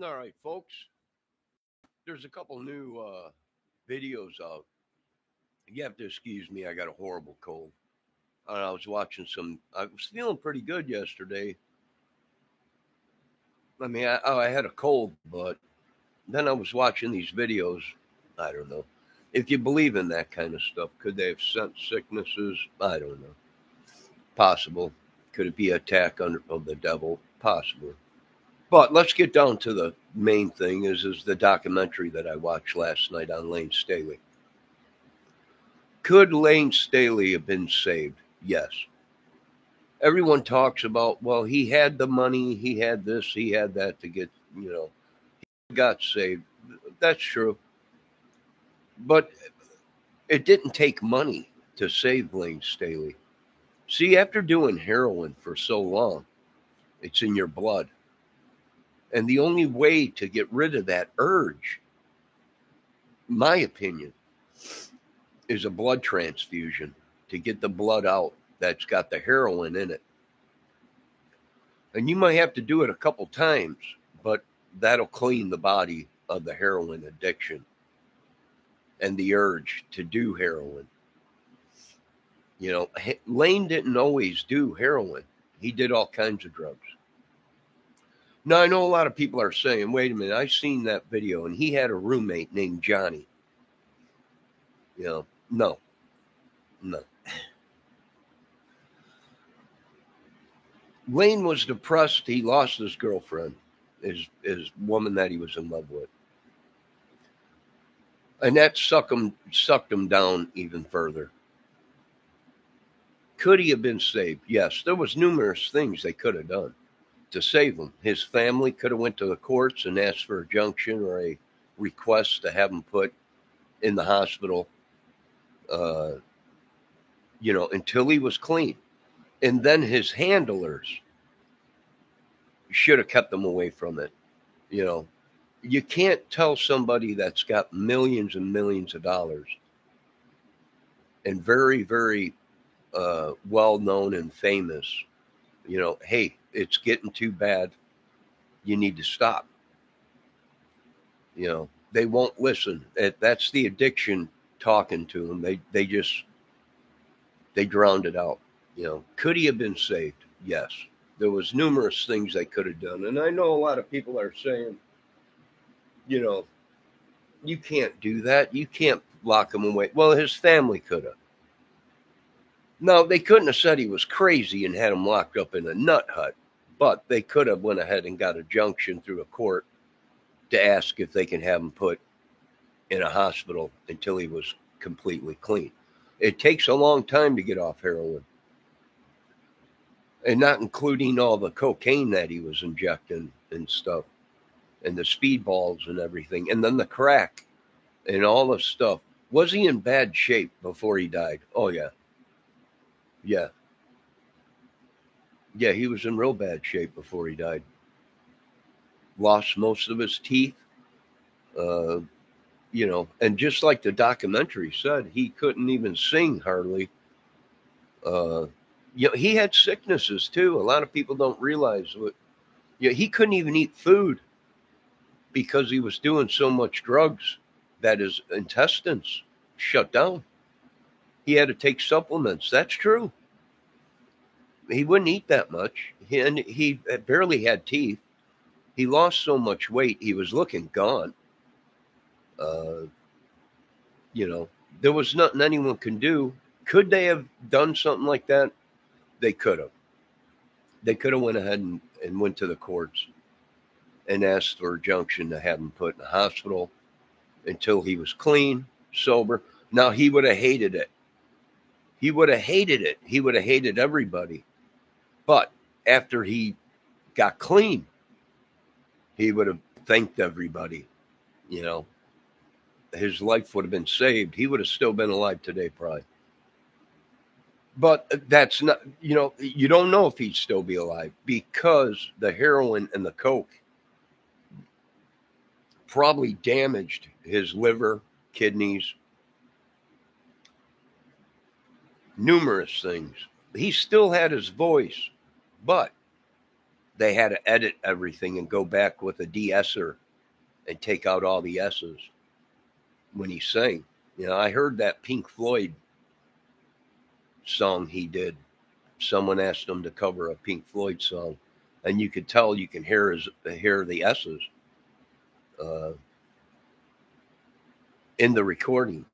All right, folks. There's a couple new videos out. You have to excuse me. I got a horrible cold. I was watching some. I was feeling pretty good yesterday. I mean, I had a cold, but then I was watching these videos. I don't know if you believe in that kind of stuff. Could they have sent sicknesses? I don't know. Possible. Could it be attack of the devil? Possible. But let's get down to the main thing. Is the documentary that I watched last night on Lane Staley. Could Lane Staley have been saved? Yes. Everyone talks about, well, he had the money, he had this, he had that to get, he got saved. That's true. But it didn't take money to save Lane Staley. See, after doing heroin for so long, it's in your blood. And the only way to get rid of that urge, my opinion, is a blood transfusion to get the blood out that's got the heroin in it. And you might have to do it a couple times, but that'll clean the body of the heroin addiction and the urge to do heroin. Lane didn't always do heroin. He did all kinds of drugs. Now, I know a lot of people are saying, wait a minute, I've seen that video, and he had a roommate named Johnny. No. Lane was depressed. He lost his girlfriend, his woman that he was in love with. And that sucked him down even further. Could he have been saved? Yes. There was numerous things they could have done to save him. His family could have went to the courts and asked for a junction or a request to have him put in the hospital, until he was clean. And then his handlers should have kept him away from it. You can't tell somebody that's got millions and millions of dollars and very, very well known and famous, hey, it's getting too bad. You need to stop. They won't listen. That's the addiction talking to them. They drowned it out. Could he have been saved? Yes. There was numerous things they could have done. And I know a lot of people are saying, you can't do that. You can't lock him away. Well, his family could have. No, they couldn't have said he was crazy and had him locked up in a nut hut, but they could have went ahead and got a junction through a court to ask if they can have him put in a hospital until he was completely clean. It takes a long time to get off heroin, and not including all the cocaine that he was injecting and stuff, and the speedballs and everything, and then the crack and all the stuff. Was he in bad shape before he died? Oh, yeah. Yeah. Yeah, he was in real bad shape before he died. Lost most of his teeth. And just like the documentary said, he couldn't even sing hardly. He had sicknesses too. A lot of people don't realize what. He couldn't even eat food because he was doing so much drugs that his intestines shut down. He had to take supplements. That's true. He wouldn't eat that much. He barely had teeth. He lost so much weight. He was looking gone. There was nothing anyone can do. Could they have done something like that? They could have. They could have went ahead and went to the courts and asked for a junction to have him put in the hospital until he was clean, sober. Now, he would have hated it. He would have hated it. He would have hated everybody. But after he got clean, he would have thanked everybody. His life would have been saved. He would have still been alive today, probably. But that's not, you don't know if he'd still be alive because the heroin and the coke probably damaged his liver, kidneys, numerous things. He still had his voice, but they had to edit everything and go back with a de-esser and take out all the S's when he sang. You know, I heard that Pink Floyd song he did. Someone asked him to cover a Pink Floyd song, and you could tell, you can hear the S's uh, in the recording,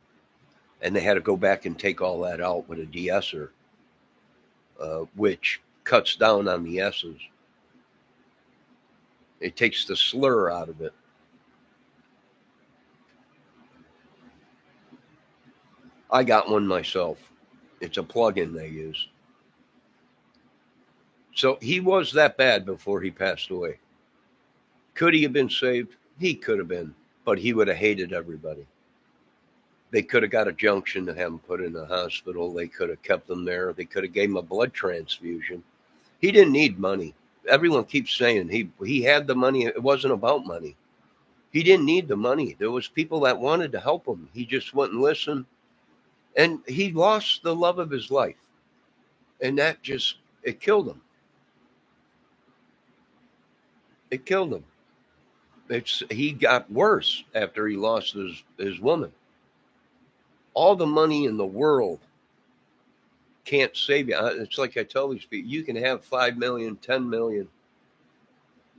and they had to go back and take all that out with a de-esser, which cuts down on the S's. It takes the slur out of it. I got one myself. It's a plug-in they use. So he was that bad before he passed away. Could he have been saved? He could have been, but he would have hated everybody. They could have got a junction to have him put in the hospital. They could have kept him there. They could have gave him a blood transfusion. He didn't need money. Everyone keeps saying he had the money. It wasn't about money. He didn't need the money. There was people that wanted to help him. He just wouldn't listen. And he lost the love of his life. And that it killed him. It killed him. He got worse after he lost his woman. All the money in the world can't save you. It's like I tell these people, you can have 5 million, 10 million.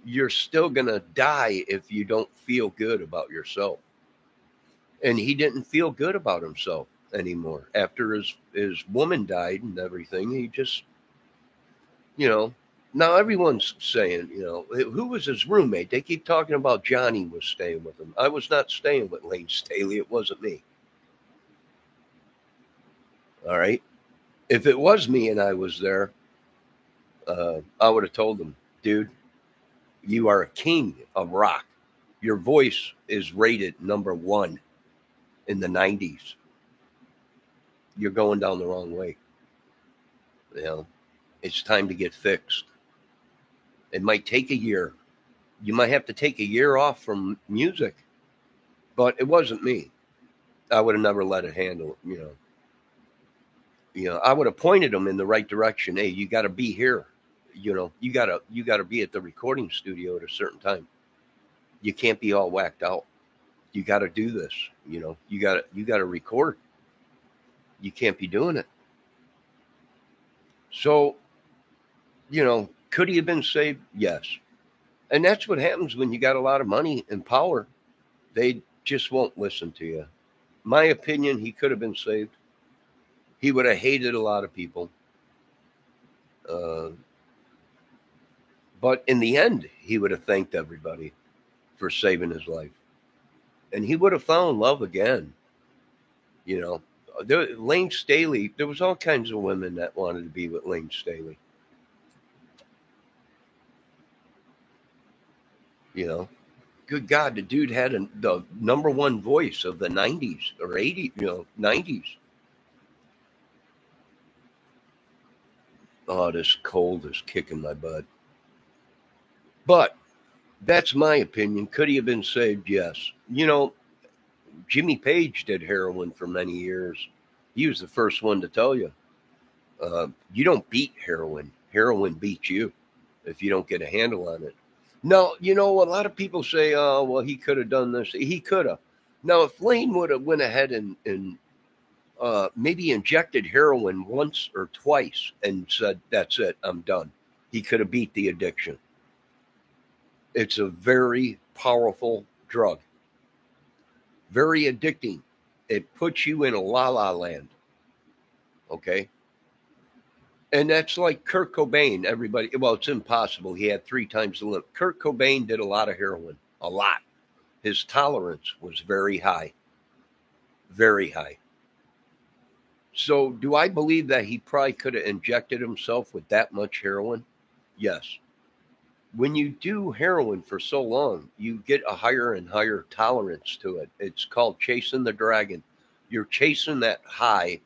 You're still going to die if you don't feel good about yourself. And he didn't feel good about himself anymore. After his woman died and everything, he just, now everyone's saying, who was his roommate? They keep talking about Johnny was staying with him. I was not staying with Lane Staley. It wasn't me. All right. If it was me and I was there, I would have told him, dude, you are a king of rock. Your voice is rated #1 in the 90s. You're going down the wrong way. It's time to get fixed. It might take a year. You might have to take a year off from music, but it wasn't me. I would have never let it handle it, I would have pointed them in the right direction. Hey, you got to be here. You got to be at the recording studio at a certain time. You can't be all whacked out. You got to do this. You got to record. You can't be doing it. So, could he have been saved? Yes. And that's what happens when you got a lot of money and power. They just won't listen to you. My opinion, he could have been saved. He would have hated a lot of people. But in the end, he would have thanked everybody for saving his life. And he would have found love again. Lane Staley, there was all kinds of women that wanted to be with Lane Staley. Good God, the dude had the #1 voice of the 90s or 80s, 90s. Oh, this cold is kicking my butt. But that's my opinion. Could he have been saved? Yes. Jimmy Page did heroin for many years. He was the first one to tell you, you don't beat heroin. Heroin beats you if you don't get a handle on it. Now, a lot of people say, oh, well, he could have done this. He could have. Now, if Lane would have went ahead and maybe injected heroin once or twice and said, that's it, I'm done, he could have beat the addiction. It's a very powerful drug. Very addicting. It puts you in a la-la land. Okay? And that's like Kurt Cobain. It's impossible. He had 3 times the limit. Kurt Cobain did a lot of heroin. A lot. His tolerance was very high. Very high. So do I believe that he probably could have injected himself with that much heroin? Yes. When you do heroin for so long, you get a higher and higher tolerance to it. It's called chasing the dragon. You're chasing that high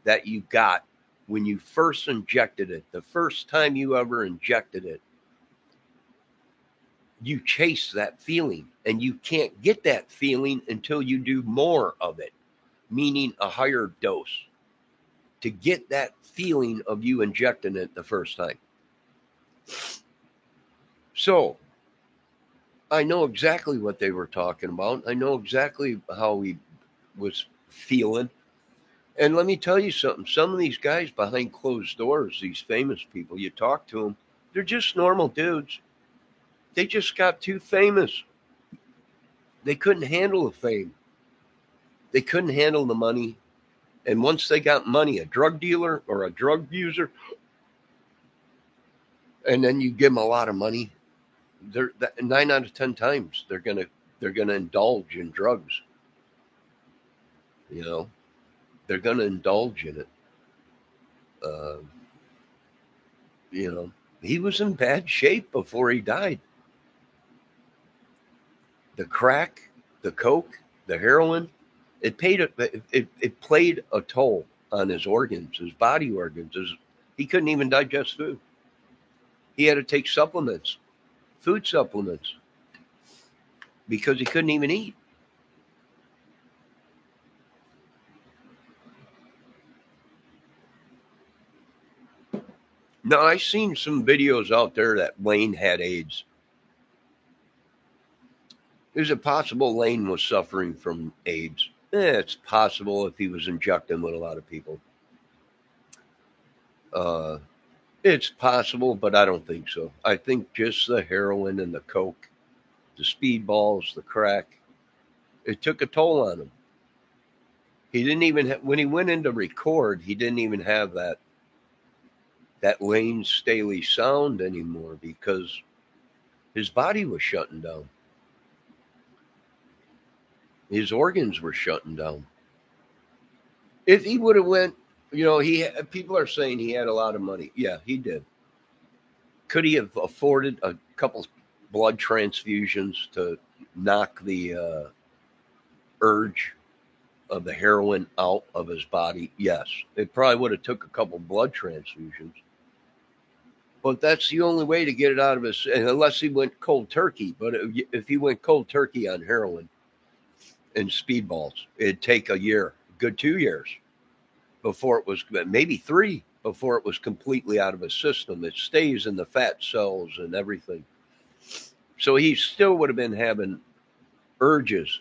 that you got when you first injected it. The first time you ever injected it, you chase that feeling, and you can't get that feeling until you do more of it, meaning a higher dose, to get that feeling of you injecting it the first time. So I know exactly what they were talking about. I know exactly how he was feeling. And let me tell you something. Some of these guys behind closed doors, these famous people, you talk to them, they're just normal dudes. They just got too famous. They couldn't handle the fame. They couldn't handle the money. And once they got money, a drug dealer or a drug user, and then you give them a lot of money, 9 out of 10 times they're gonna indulge in drugs. You know, they're gonna indulge in it. Uh, you know, he was in bad shape before he died. The crack, the coke, the heroin, it played a toll on his organs, his body organs. He couldn't even digest food. He had to take supplements, food supplements, because he couldn't even eat. Now, I've seen some videos out there that Lane had AIDS. Is it possible Lane was suffering from AIDS? It's possible if he was injecting with a lot of people. Uh, it's possible, but I don't think so. I think just the heroin and the coke, the speedballs, the crack, it took a toll on him. He didn't even when he went in to record, he didn't even have that Lane Staley sound anymore because his body was shutting down. His organs were shutting down. If he would have went, people are saying he had a lot of money. Yeah, he did. Could he have afforded a couple blood transfusions to knock the urge of the heroin out of his body? Yes. It probably would have took a couple blood transfusions. But that's the only way to get it out of his, unless he went cold turkey. But if he went cold turkey on heroin and speedballs, it'd take a year, good 2 years before it was, maybe 3, before it was completely out of his system. It stays in the fat cells and everything. So he still would have been having urges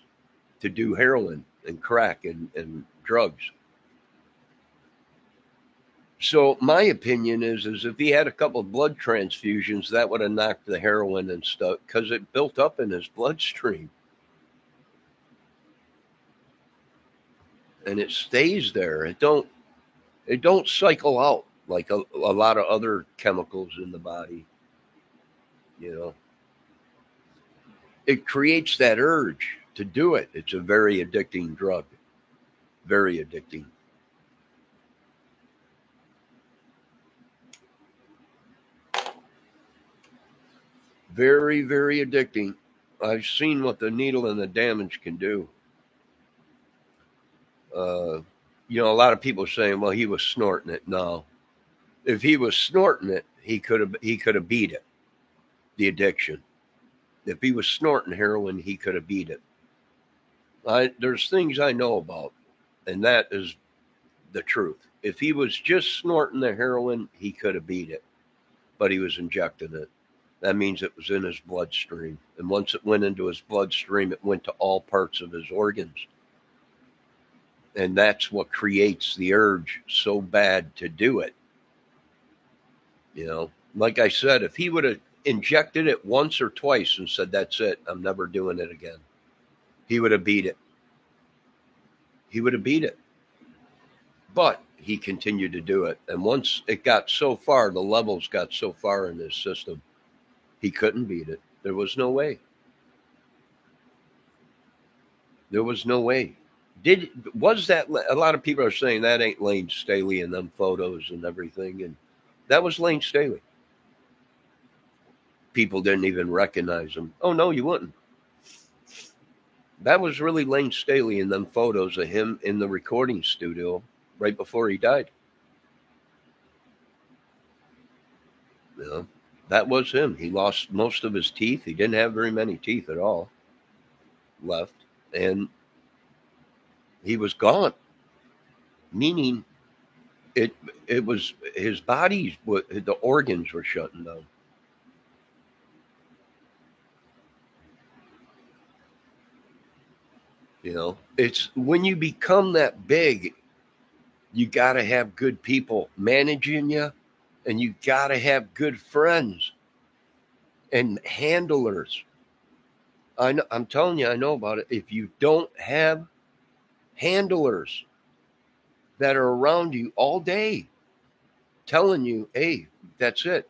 to do heroin and crack and drugs. So my opinion is if he had a couple of blood transfusions, that would have knocked the heroin and stuff because it built up in his bloodstream. And it stays there. It don't cycle out like a lot of other chemicals in the body. You know, it creates that urge to do it. It's a very addicting drug. Very addicting. Very, very addicting. I've seen what the needle and the damage can do. Uh, a lot of people are saying, well, he was snorting it. No. If he was snorting it, he could have beat it, the addiction. If he was snorting heroin, he could have beat it. There's things I know about, and that is the truth. If he was just snorting the heroin, he could have beat it, but he was injecting it. That means it was in his bloodstream. And once it went into his bloodstream, it went to all parts of his organs. And that's what creates the urge so bad to do it. Like I said, if he would have injected it once or twice and said, that's it, I'm never doing it again, he would have beat it. He would have beat it. But he continued to do it. And once it got so far, the levels got so far in his system, he couldn't beat it. There was no way. There was no way. Was that a lot of people are saying that ain't Lane Staley in them photos and everything, and that was Lane Staley. People didn't even recognize him. Oh no, you wouldn't. That was really Lane Staley in them photos of him in the recording studio right before he died. That was him. He lost most of his teeth. He didn't have very many teeth at all left, and he was gone. Meaning, it was his body. The organs were shutting down. It's when you become that big, you got to have good people managing you, and you got to have good friends and handlers. I'm telling you, I know about it. If you don't have handlers that are around you all day telling you, hey, that's it.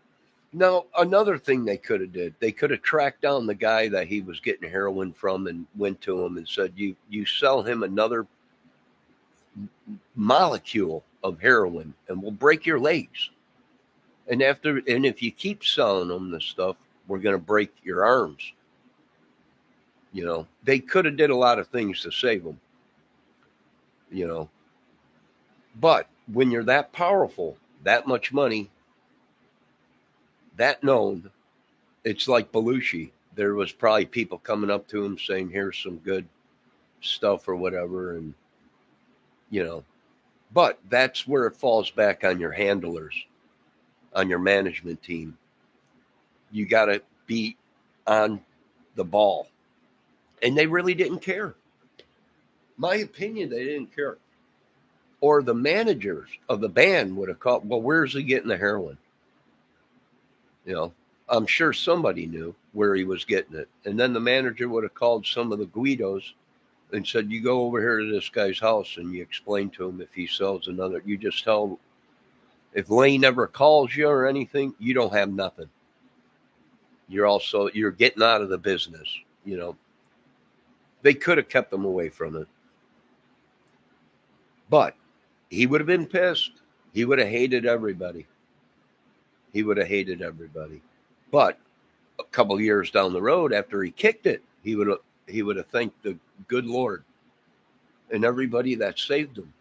Now, another thing they could have did, they could have tracked down the guy that he was getting heroin from and went to him and said, you sell him another molecule of heroin and we'll break your legs. And if you keep selling them this stuff, we're going to break your arms. They could have did a lot of things to save them. But when you're that powerful, that much money, that known, it's like Belushi. There was probably people coming up to him saying, here's some good stuff or whatever. And, but that's where it falls back on your handlers, on your management team. You got to be on the ball. And they really didn't care. My opinion, they didn't care. Or the managers of the band would have called, well, where's he getting the heroin? I'm sure somebody knew where he was getting it. And then the manager would have called some of the Guidos and said, you go over here to this guy's house and you explain to him if he sells another. You just tell, if Lane ever calls you or anything, you don't have nothing. You're getting out of the business. They could have kept him away from it. But he would have been pissed. He would have hated everybody. But a couple of years down the road, after he kicked it, he would have thanked the good Lord and everybody that saved him.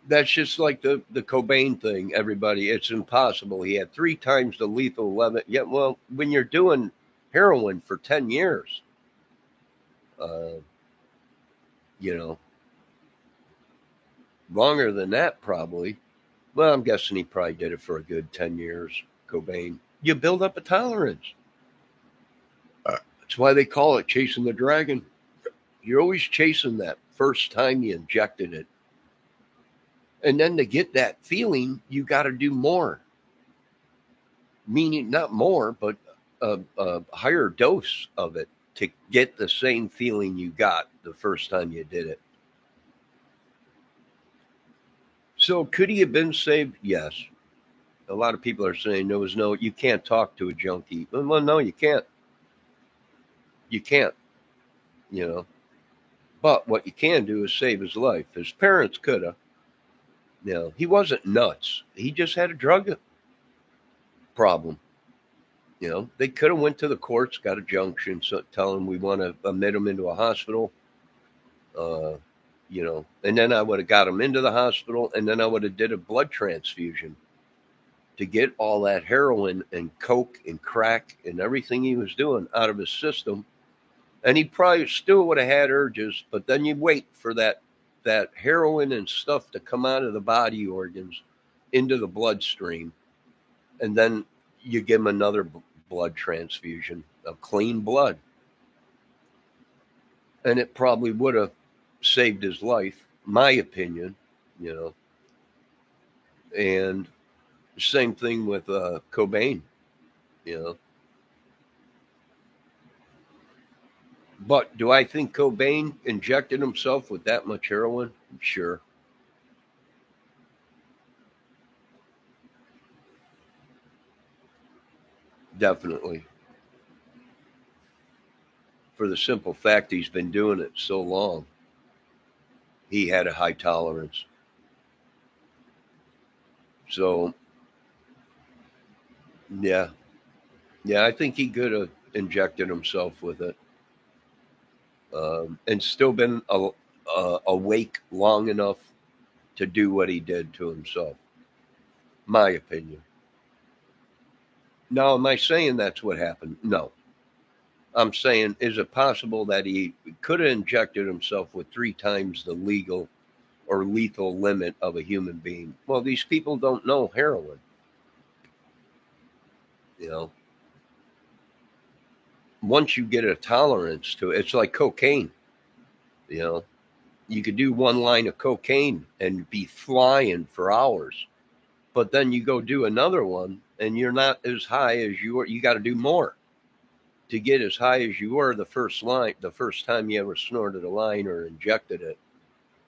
That's just like the Cobain thing. Everybody, it's impossible. He had 3 times the lethal limit. Yeah, well, when you're doing heroin for 10 years, longer than that probably. Well, I'm guessing he probably did it for a good 10 years, Cobain. You build up a tolerance. That's why they call it chasing the dragon. You're always chasing that first time you injected it. And then to get that feeling, you got to do more. Meaning not more, but a higher dose of it to get the same feeling you got the first time you did it. So could he have been saved? Yes. A lot of people are saying you can't talk to a junkie. Well, no, you can't. You can't, But what you can do is save his life. His parents could have. He wasn't nuts. He just had a drug problem. They could have went to the courts, got a junction, so tell him we want to admit him into a hospital. And then I would have got him into the hospital, and then I would have did a blood transfusion to get all that heroin and coke and crack and everything he was doing out of his system. And he probably still would have had urges, but then you wait for that heroin and stuff to come out of the body organs into the bloodstream, and then you give him another blood transfusion of clean blood. And it probably would have saved his life, my opinion, And same thing with Cobain, But do I think Cobain injected himself with that much heroin? Sure. Definitely. For the simple fact he's been doing it so long, he had a high tolerance. So, yeah. Yeah, I think he could have injected himself with it. And still been awake long enough to do what he did to himself. My opinion. Now, am I saying that's what happened? No. I'm saying, is it possible that he could have injected himself with 3 times the legal or lethal limit of a human being? Well, these people don't know heroin. Once you get a tolerance to it, it's like cocaine. You know, you could do one line of cocaine and be flying for hours, but then you go do another one and you're not as high as you were. You got to do more to get as high as you were the first time you ever snorted a line or injected it.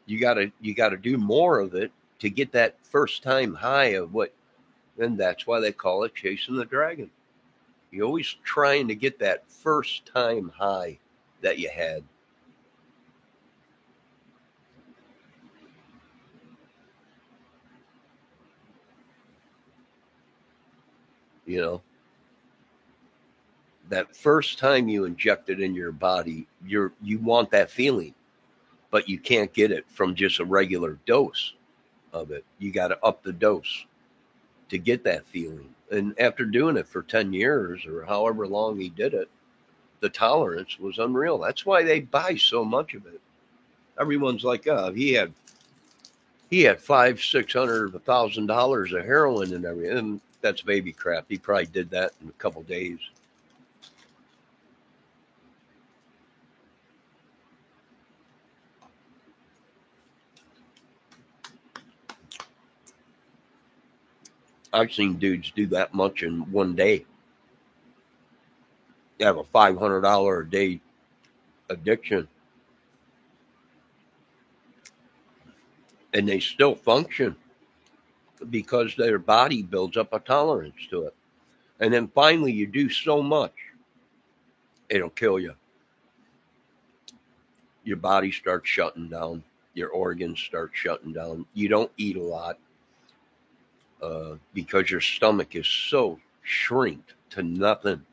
You got to do more of it to get that first time high of what, and that's why they call it chasing the dragon. You're always trying to get that first time high that you had. You know, that first time you inject it in your body, you want that feeling, but you can't get it from just a regular dose of it. You got to up the dose to get that feeling. And after doing it for 10 years or however long he did it, the tolerance was unreal. That's why they buy so much of it. Everyone's like, oh, he had five, $600, $1,000 of heroin and everything. And that's baby crap. He probably did that in a couple days. I've seen dudes do that much in one day. They have a $500 a day addiction, and they still function because their body builds up a tolerance to it. And then finally, you do so much, it'll kill you. Your body starts shutting down. Your organs start shutting down. You don't eat a lot because your stomach is so shrinked to nothing.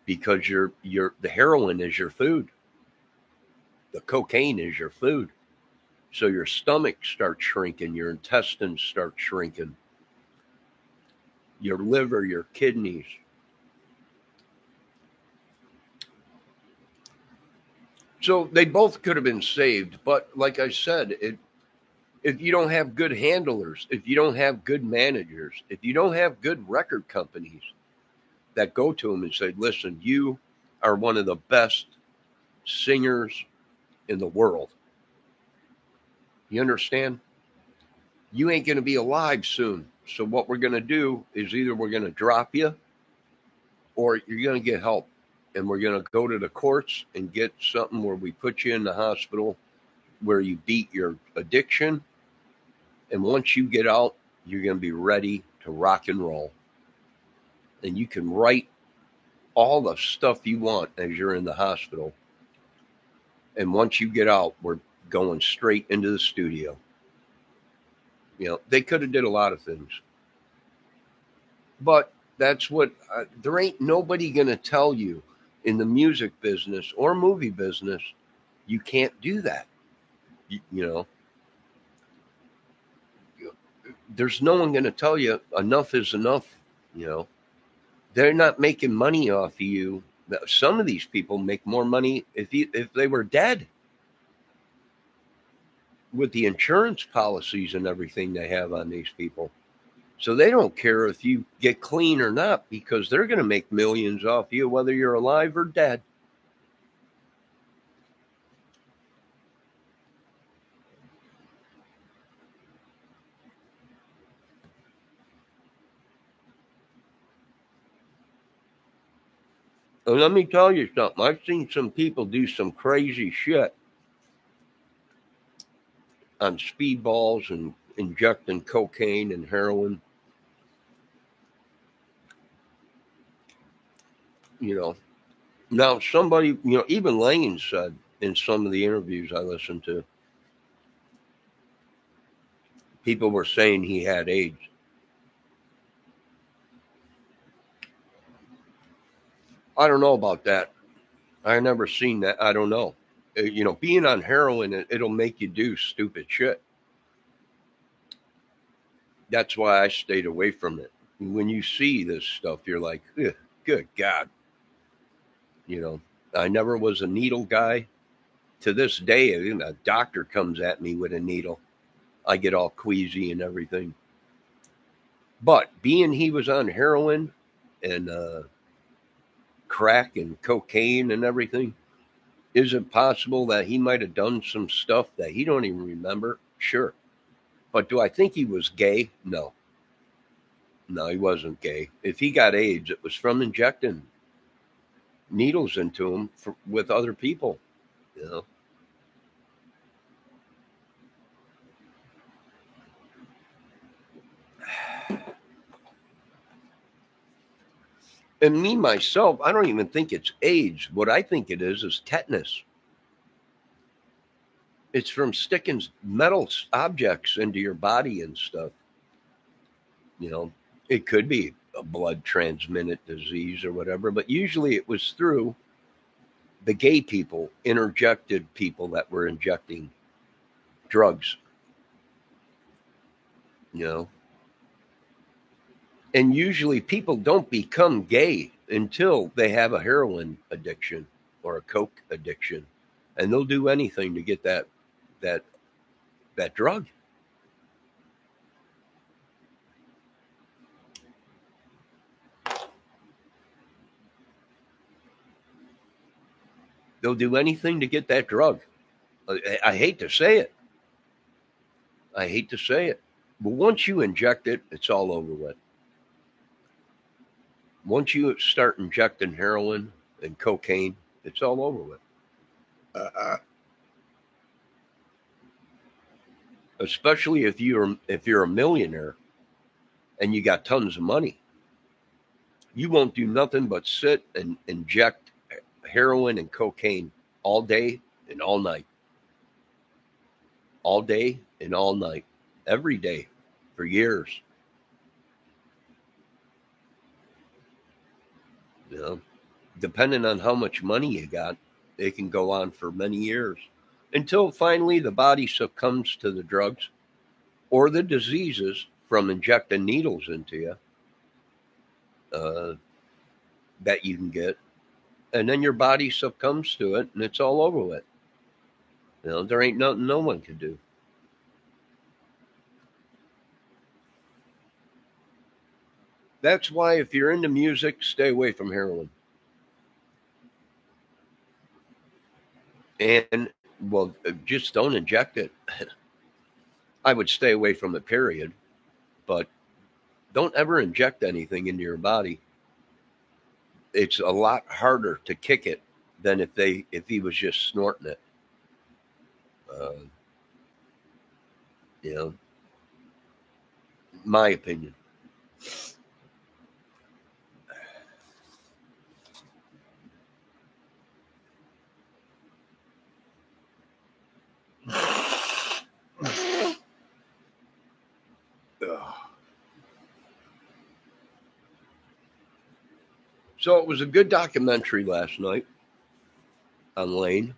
Because the heroin is your food, the cocaine is your food. So your stomach starts shrinking, your intestines start shrinking, your liver, your kidneys. So they both could have been saved, but like I said, if you don't have good handlers, if you don't have good managers, if you don't have good record companies that go to them and say, listen, you are one of the best singers in the world. You understand? You ain't going to be alive soon. So what we're going to do is either we're going to drop you or you're going to get help. And we're going to go to the courts and get something where we put you in the hospital where you beat your addiction. And once you get out, you're going to be ready to rock and roll. And you can write all the stuff you want as you're in the hospital. And once you get out, we're going straight into the studio. You know, they could have did a lot of things. But that's what, there ain't nobody going to tell you in the music business or movie business, you can't do that. You know, there's no one going to tell you enough is enough. You know, they're not making money off of you. Some of these people make more money if they were dead with the insurance policies and everything they have on these people. So they don't care if you get clean or not because they're going to make millions off you whether you're alive or dead. And let me tell you something. I've seen some people do some crazy shit on speedballs and injecting cocaine and heroin. You know, now somebody, even Lane said in some of the interviews I listened to, people were saying he had AIDS. I don't know about that. I never seen that. I don't know. Being on heroin, it'll make you do stupid shit. That's why I stayed away from it. When you see this stuff, you're like, good God. I never was a needle guy. To this day, a doctor comes at me with a needle. I get all queasy and everything. But being he was on heroin and crack and cocaine and everything, Is it possible that he might have done some stuff that he don't even remember? Sure. But do I think he was gay? No. No, he wasn't gay. If he got AIDS, it was from injecting needles into him with other people. You know. And me myself, I don't even think it's AIDS. What I think it is tetanus. It's from sticking metal objects into your body and stuff. You know, it could be a blood transmitted disease or whatever, but usually it was through the gay people, interjected people that were injecting drugs. You know, and usually people don't become gay until they have a heroin addiction or a coke addiction, and they'll do anything to get that that drug. They'll do anything to get that drug. I hate to say it. I hate to say it. But once you inject it, it's all over with. Once you start injecting heroin and cocaine, it's all over with. Especially if you're a millionaire and you got tons of money, you won't do nothing but sit and inject heroin and cocaine all day and all night, all day and all night, every day for years. You know, depending on how much money you got, it can go on for many years until finally the body succumbs to the drugs or the diseases from injecting needles into you uh, that you can get. And then your body succumbs to it and it's all over with. You know, there ain't nothing no one can do. That's why if you're into music, stay away from heroin. And well, just don't inject it. I would stay away from it, period. But don't ever inject anything into your body. It's a lot harder to kick it than if he was just snorting it. Uh, you know, my opinion. So it was a good documentary last night on Lane,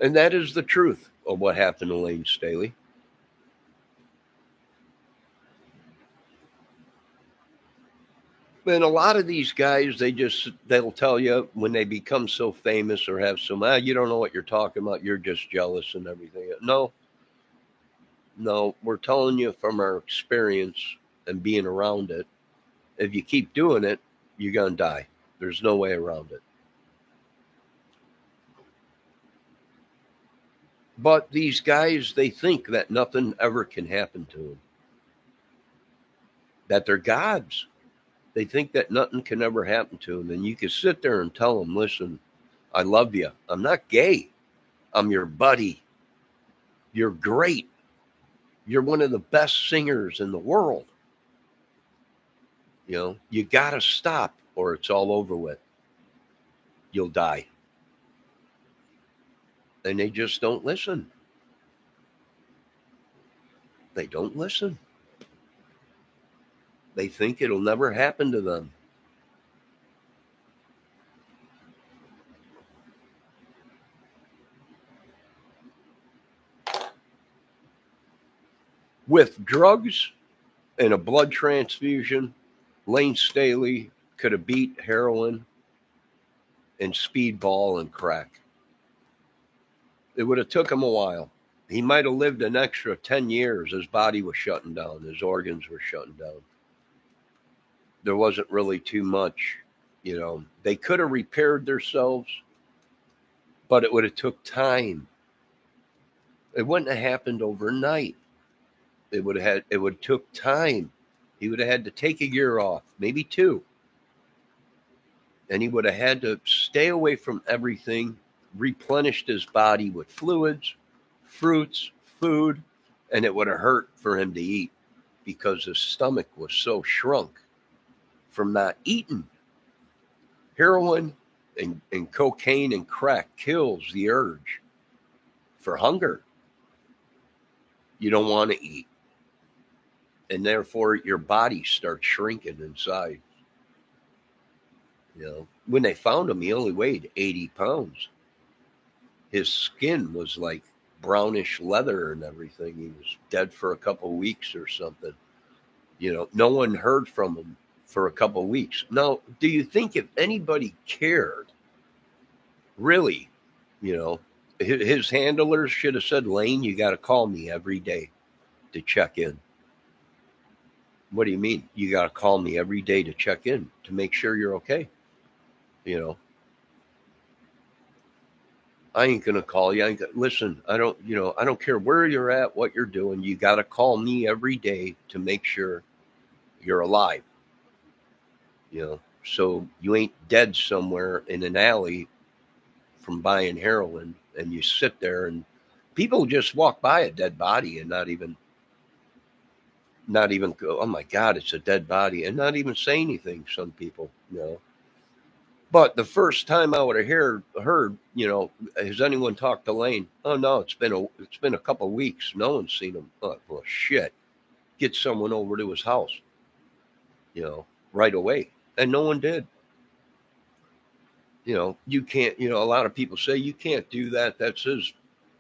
and that is the truth of what happened to Lane Staley. And a lot of these guys, they'll tell you when they become so famous or have some, you don't know what you're talking about. You're just jealous and everything. No, no, we're telling you from our experience and being around it. If you keep doing it, you're gonna die. There's no way around it. But these guys, they think that nothing ever can happen to them. That they're gods. They think that nothing can ever happen to them. And you can sit there and tell them, listen, I love you. I'm not gay. I'm your buddy. You're great. You're one of the best singers in the world. You know, you got to stop or it's all over with. You'll die. And they just don't listen. They don't listen. They think it'll never happen to them. With drugs and a blood transfusion, Lane Staley could have beat heroin and speedball and crack. It would have took him a while. He might have lived an extra 10 years. His body was shutting down. His organs were shutting down. There wasn't really too much, you know. They could have repaired themselves, But it would have took time. It wouldn't have happened overnight. It would took time. He would have had to take a year off, maybe two. And he would have had to stay away from everything, replenished his body with fluids, fruits, food, and it would have hurt for him to eat because his stomach was so shrunk from not eating. Heroin and cocaine and crack kills the urge for hunger. You don't want to eat. And therefore your body starts shrinking inside. When they found him, he only weighed 80 pounds. His skin was like brownish leather and everything. He was dead for a couple of weeks or something. No one heard from him for a couple of weeks. Now, do you think if anybody cared, really, his handlers should have said, Lane, you got to call me every day to check in. What do you mean? You got to call me every day to check in to make sure you're okay. I ain't going to call you. Listen, I don't care where you're at, what you're doing. You got to call me every day to make sure you're alive. So you ain't dead somewhere in an alley from buying heroin, and you sit there and people just walk by a dead body and not even go, oh my God, it's a dead body, and not even say anything. Some people, But the first time I would have heard, has anyone talked to Lane? Oh no, it's been a couple of weeks. No one's seen him. Oh, well, shit. Get someone over to his house, right away, and no one did. You can't. A lot of people say you can't do that. That's his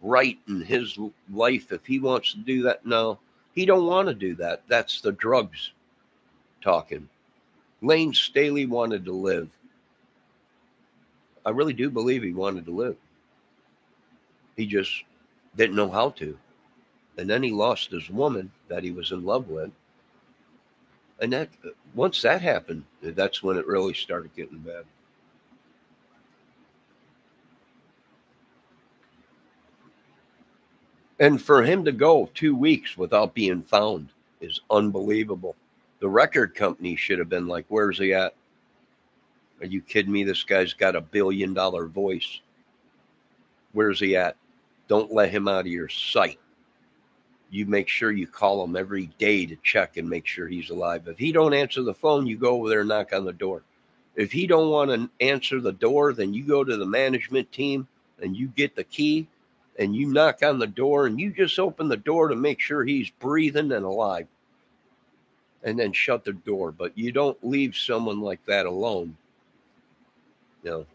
right in his life if he wants to do that. No, he don't want to do that. That's the drugs talking. Lane Staley wanted to live. I really do believe he wanted to live. He just didn't know how to. And then he lost his woman that he was in love with. And that once that happened, that's when it really started getting bad. And for him to go 2 weeks without being found is unbelievable. The record company should have been like, where's he at? Are you kidding me? This guy's got $1 billion voice. Where's he at? Don't let him out of your sight. You make sure you call him every day to check and make sure he's alive. If he don't answer the phone, you go over there and knock on the door. If he don't want to answer the door, then you go to the management team and you get the key and you knock on the door and you just open the door to make sure he's breathing and alive. And then shut the door. But you don't leave someone like that alone.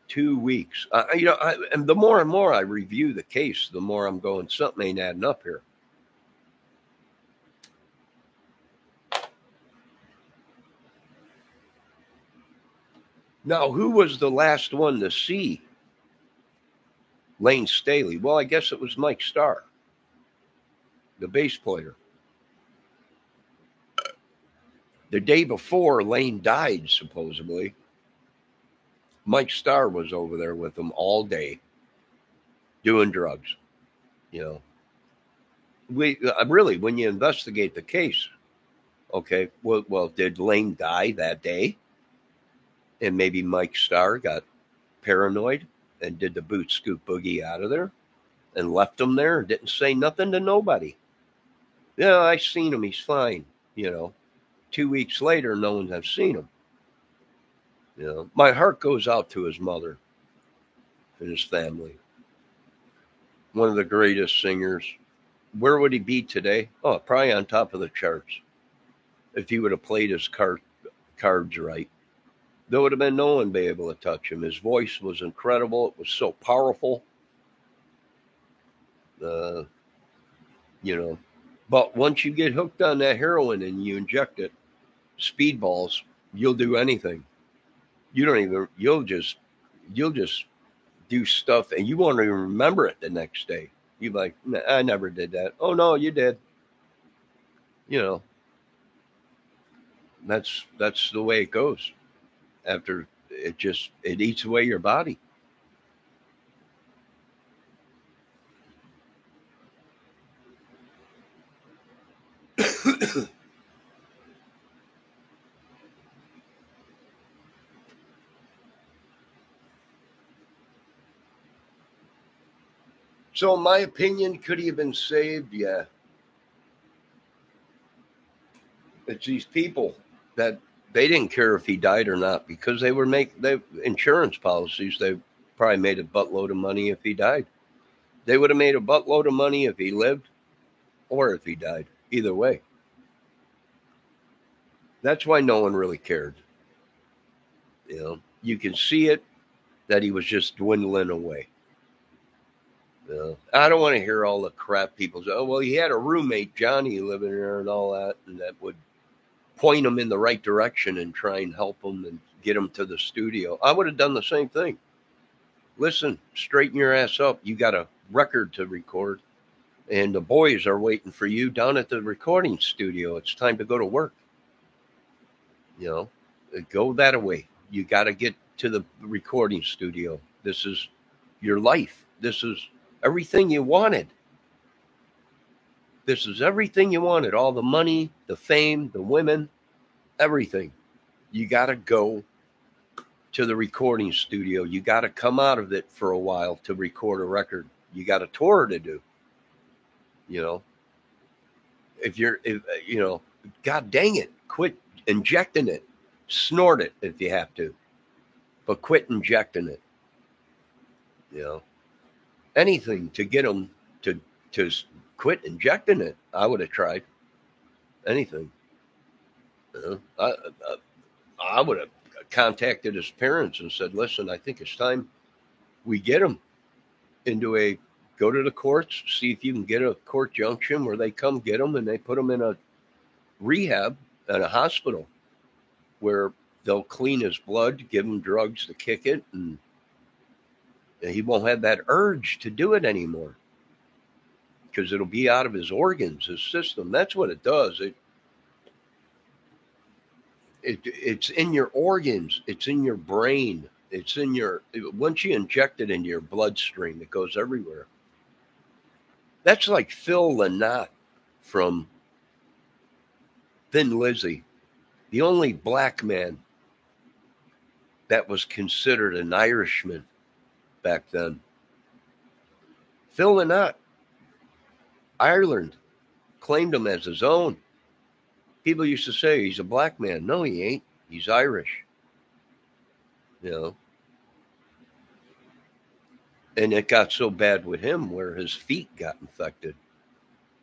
2 weeks. And the more and more I review the case, the more I'm going, something ain't adding up here. Now, who was the last one to see Lane Staley? Well, I guess it was Mike Starr, the bass player. The day before Lane died, supposedly, Mike Starr was over there with him all day doing drugs. Really, when you investigate the case, okay, well, did Lane die that day? And maybe Mike Starr got paranoid and did the boot scoop boogie out of there and left him there and didn't say nothing to nobody. Yeah, I seen him. He's fine. 2 weeks later, no one has seen him. My heart goes out to his mother and his family. One of the greatest singers. Where would he be today? Oh, probably on top of the charts. If he would have played his cards right. There would have been no one be able to touch him. His voice was incredible. It was so powerful. But once you get hooked on that heroin and you inject it, speedballs, you'll do anything. You'll just do stuff and you won't even remember it the next day. You're like, nah, I never did that. Oh no, you did. That's the way it goes. After it eats away your body. So, in my opinion, could he have been saved? Yeah. It's these people that they didn't care if he died or not because they were they insurance policies. They probably made a buttload of money if he died. They would have made a buttload of money if he lived or if he died. Either way. That's why no one really cared. You know, you can see it that he was just dwindling away. You know, I don't want to hear all the crap people say, oh, well, he had a roommate, Johnny, living there and all that, and that would point him in the right direction and try and help him and get him to the studio. I would have done the same thing. Listen, straighten your ass up. You got a record to record, and the boys are waiting for you down at the recording studio. It's time to go to work. You know, go that way. You got to get to the recording studio. This is your life. This is everything you wanted. This is everything you wanted. All the money, the fame, the women, everything. You got to go to the recording studio. You got to come out of it for a while to record a record. You got a tour to do. You know, if you know, God dang it, quit injecting it. Snort it if you have to, but quit injecting it. You know, anything to get them to quit injecting it. I would have tried anything. You know, I would have contacted his parents and said, "Listen, I think it's time we get him into go to the courts, see if you can get a court junction where they come get him and they put him in a rehab at a hospital." Where they'll clean his blood, give him drugs to kick it, and he won't have that urge to do it anymore because it'll be out of his organs, his system. That's what it does. It's in your organs. It's in your brain. It's in once you inject it into your bloodstream, it goes everywhere. That's like Phil Lynott from Thin Lizzy. The only black man that was considered an Irishman back then. Phil Lynott, Ireland, claimed him as his own. People used to say he's a black man. No, he ain't. He's Irish. You know. And it got so bad with him where his feet got infected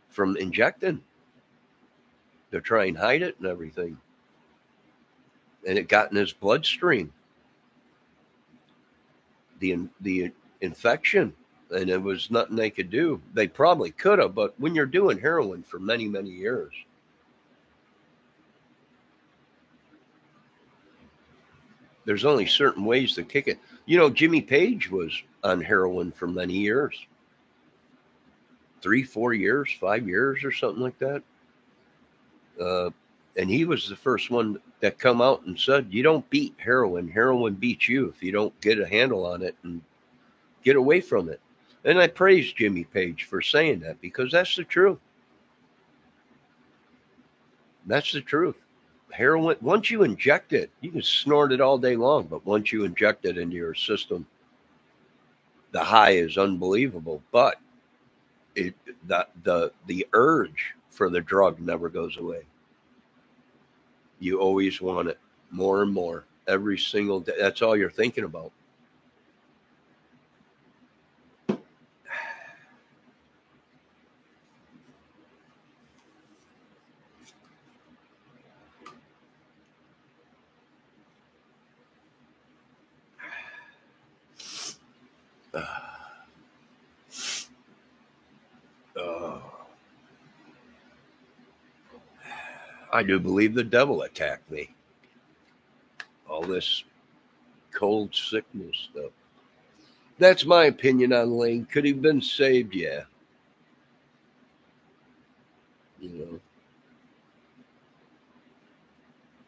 from injecting. They're trying to hide it and everything. And it got in his bloodstream, the infection, and it was nothing they could do. They probably could have, but when you're doing heroin for many, many years, there's only certain ways to kick it. You know, Jimmy Page was on heroin for many years, 3, 4 years, 5 years, or something like that. And he was the first one that come out and said, you don't beat heroin. Heroin beats you if you don't get a handle on it and get away from it. And I praise Jimmy Page for saying that because that's the truth. That's the truth. Heroin, once you inject it, you can snort it all day long, but once you inject it into your system, the high is unbelievable. But the urge for the drug never goes away. You always want it more and more every single day. That's all you're thinking about. I do believe the devil attacked me. All this cold sickness stuff. That's my opinion on Lane. Could he have been saved? Yeah. You know,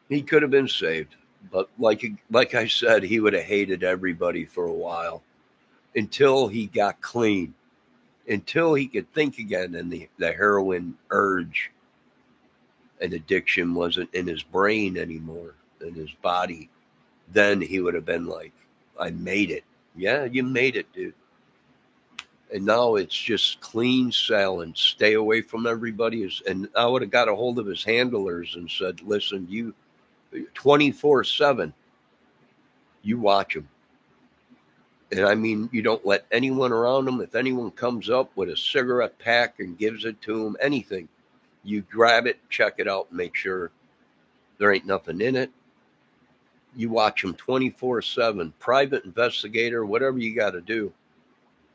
he could have been saved, but like I said, he would have hated everybody for a while until he got clean, until he could think again, and the heroin urge and addiction wasn't in his brain anymore, in his body, then he would have been like, I made it. Yeah, you made it, dude. And now it's just clean sailing. Stay away from everybody. And I would have got a hold of his handlers and said, listen, you 24/7, you watch him. And I mean, you don't let anyone around him. If anyone comes up with a cigarette pack and gives it to him, anything, you grab it, check it out, and make sure there ain't nothing in it. You watch him 24/7, private investigator, whatever you got to do.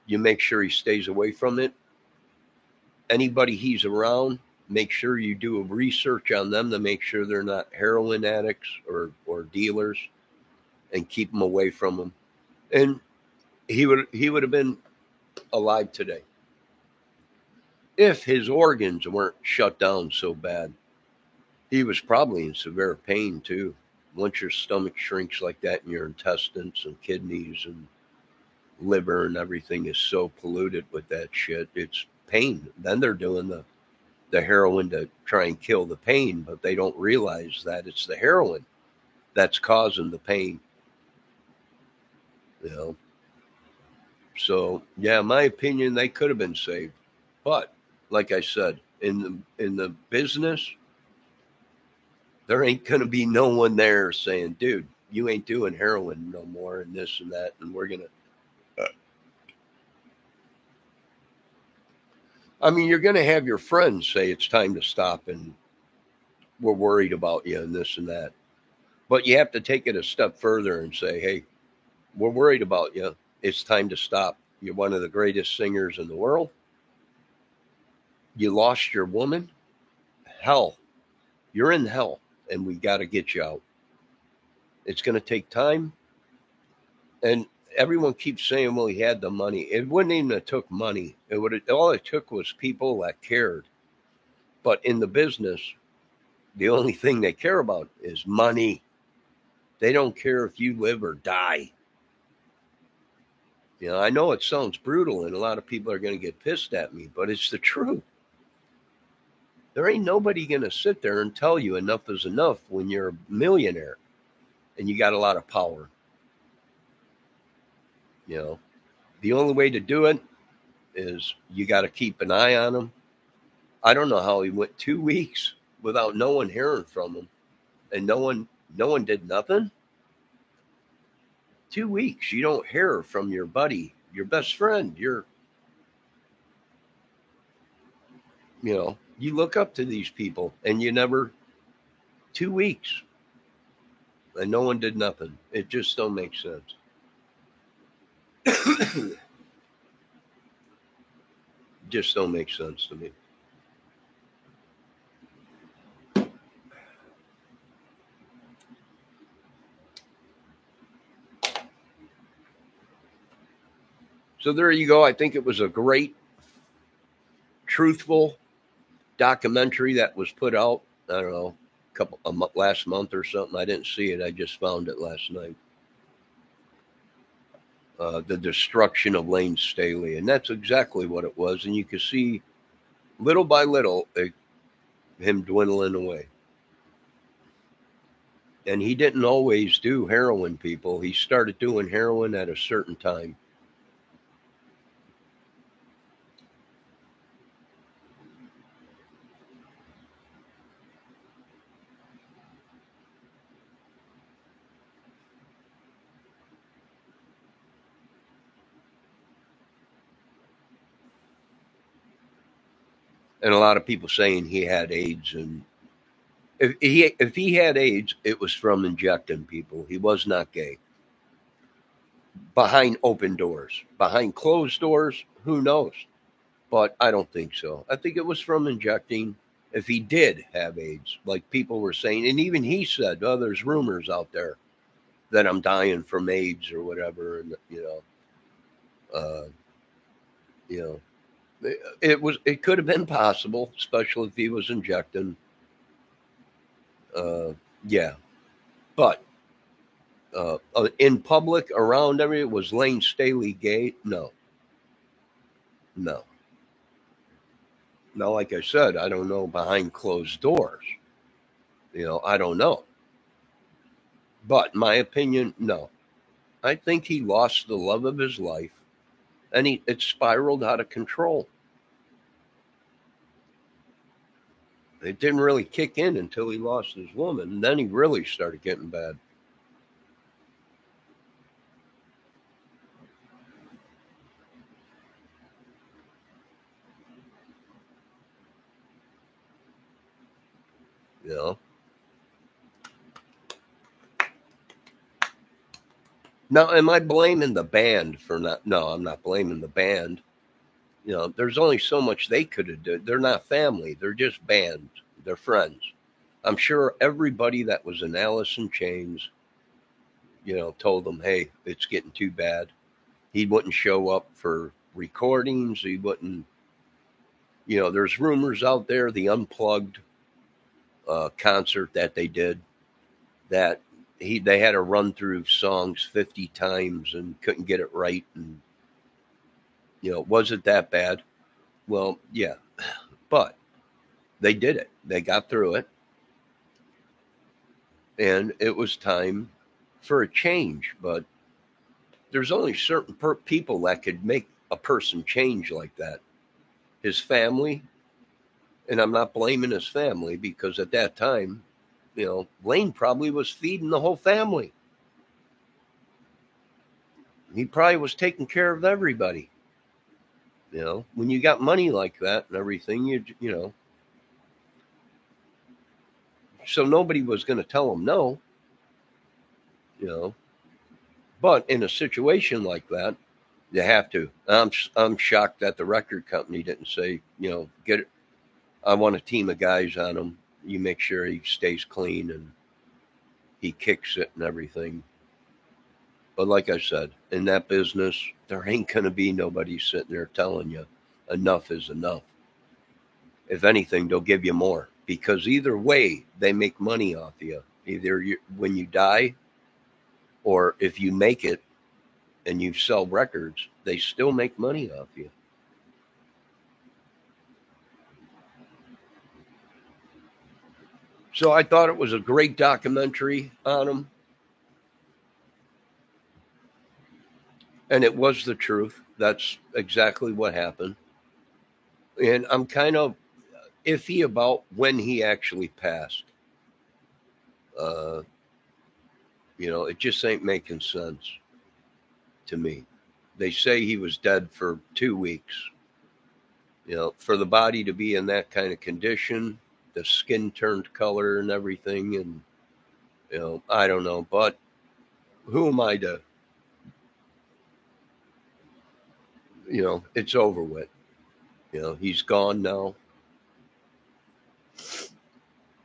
You make sure he stays away from it. Anybody he's around, make sure you do a research on them to make sure they're not heroin addicts or dealers, and keep them away from them. And he would have been alive today if his organs weren't shut down so bad. He was probably in severe pain too. Once your stomach shrinks like that, and your intestines and kidneys and liver and everything is so polluted with that shit, it's pain. Then they're doing the heroin to try and kill the pain, but they don't realize that it's the heroin that's causing the pain. You know. So yeah, in my opinion, they could have been saved. But like I said, in the business, there ain't gonna be no one there saying, dude, you ain't doing heroin no more and this and that, and we're gonna I mean, you're going to have your friends say it's time to stop and we're worried about you and this and that. But you have to take it a step further and say, hey, we're worried about you. It's time to stop. You're one of the greatest singers in the world. You lost your woman. Hell, you're in hell, and we got to get you out. It's going to take time. And everyone keeps saying, well, he had the money. It wouldn't even have took money. All it took was people that cared. But in the business, the only thing they care about is money. They don't care if you live or die. You know, I know it sounds brutal and a lot of people are going to get pissed at me, but it's the truth. There ain't nobody going to sit there and tell you enough is enough when you're a millionaire and you got a lot of power. You know, the only way to do it is you got to keep an eye on him. I don't know how he went 2 weeks without no one hearing from him, and no one did nothing. 2 weeks you don't hear from your buddy, your best friend, you look up to these people, and you never. 2 weeks and no one did nothing. It just don't make sense. Just don't make sense to me. So there you go. I think it was a great, truthful documentary that was put out. I don't know, last month or something. I didn't see it. I just found it last night. The destruction of Lane Staley, and that's exactly what it was. And you can see, little by little, him dwindling away. And he didn't always do heroin, people. He started doing heroin at a certain time. And a lot of people saying he had AIDS, and if he had AIDS, it was from injecting people. He was not gay. Behind open doors, behind closed doors, who knows? But I don't think so. I think it was from injecting. If he did have AIDS, like people were saying, and even he said, "Oh, there's rumors out there that I'm dying from AIDS or whatever," and uh, you know, it could have been possible, especially if he was injecting. Yeah, but in public around everything, was Lane Staley gay? No, no. Now, like I said, I don't know behind closed doors, I don't know. But in my opinion, no. I think he lost the love of his life, and it spiraled out of control. It didn't really kick in until he lost his woman, and then he really started getting bad. You know. Now, am I blaming the band for not? No, I'm not blaming the band. There's only so much they could have done. They're not family. They're just bands. They're friends. I'm sure everybody that was in Alice in Chains, told them, hey, it's getting too bad. He wouldn't show up for recordings. He wouldn't, there's rumors out there, the Unplugged concert that they did, that they had to run through songs 50 times and couldn't get it right. And, was it that bad? Well, yeah, but they did it. They got through it. And it was time for a change. But there's only certain people that could make a person change like that. His family, and I'm not blaming his family, because at that time, Lane probably was feeding the whole family. He probably was taking care of everybody. When you got money like that and everything, so nobody was going to tell him no, but in a situation like that, you have to. I'm shocked that the record company didn't say, get it. I want a team of guys on him. You make sure he stays clean and he kicks it and everything. But like I said, in that business, there ain't going to be nobody sitting there telling you enough is enough. If anything, they'll give you more, because either way, they make money off you. Either when you die, or if you make it and you sell records, they still make money off you. So I thought it was a great documentary on him. And it was the truth. That's exactly what happened. And I'm kind of iffy about when he actually passed. Uh, it just ain't making sense to me. They say he was dead for 2 weeks. For the body to be in that kind of condition, the skin turned color and everything. And, I don't know, but who am I to, it's over with. He's gone now.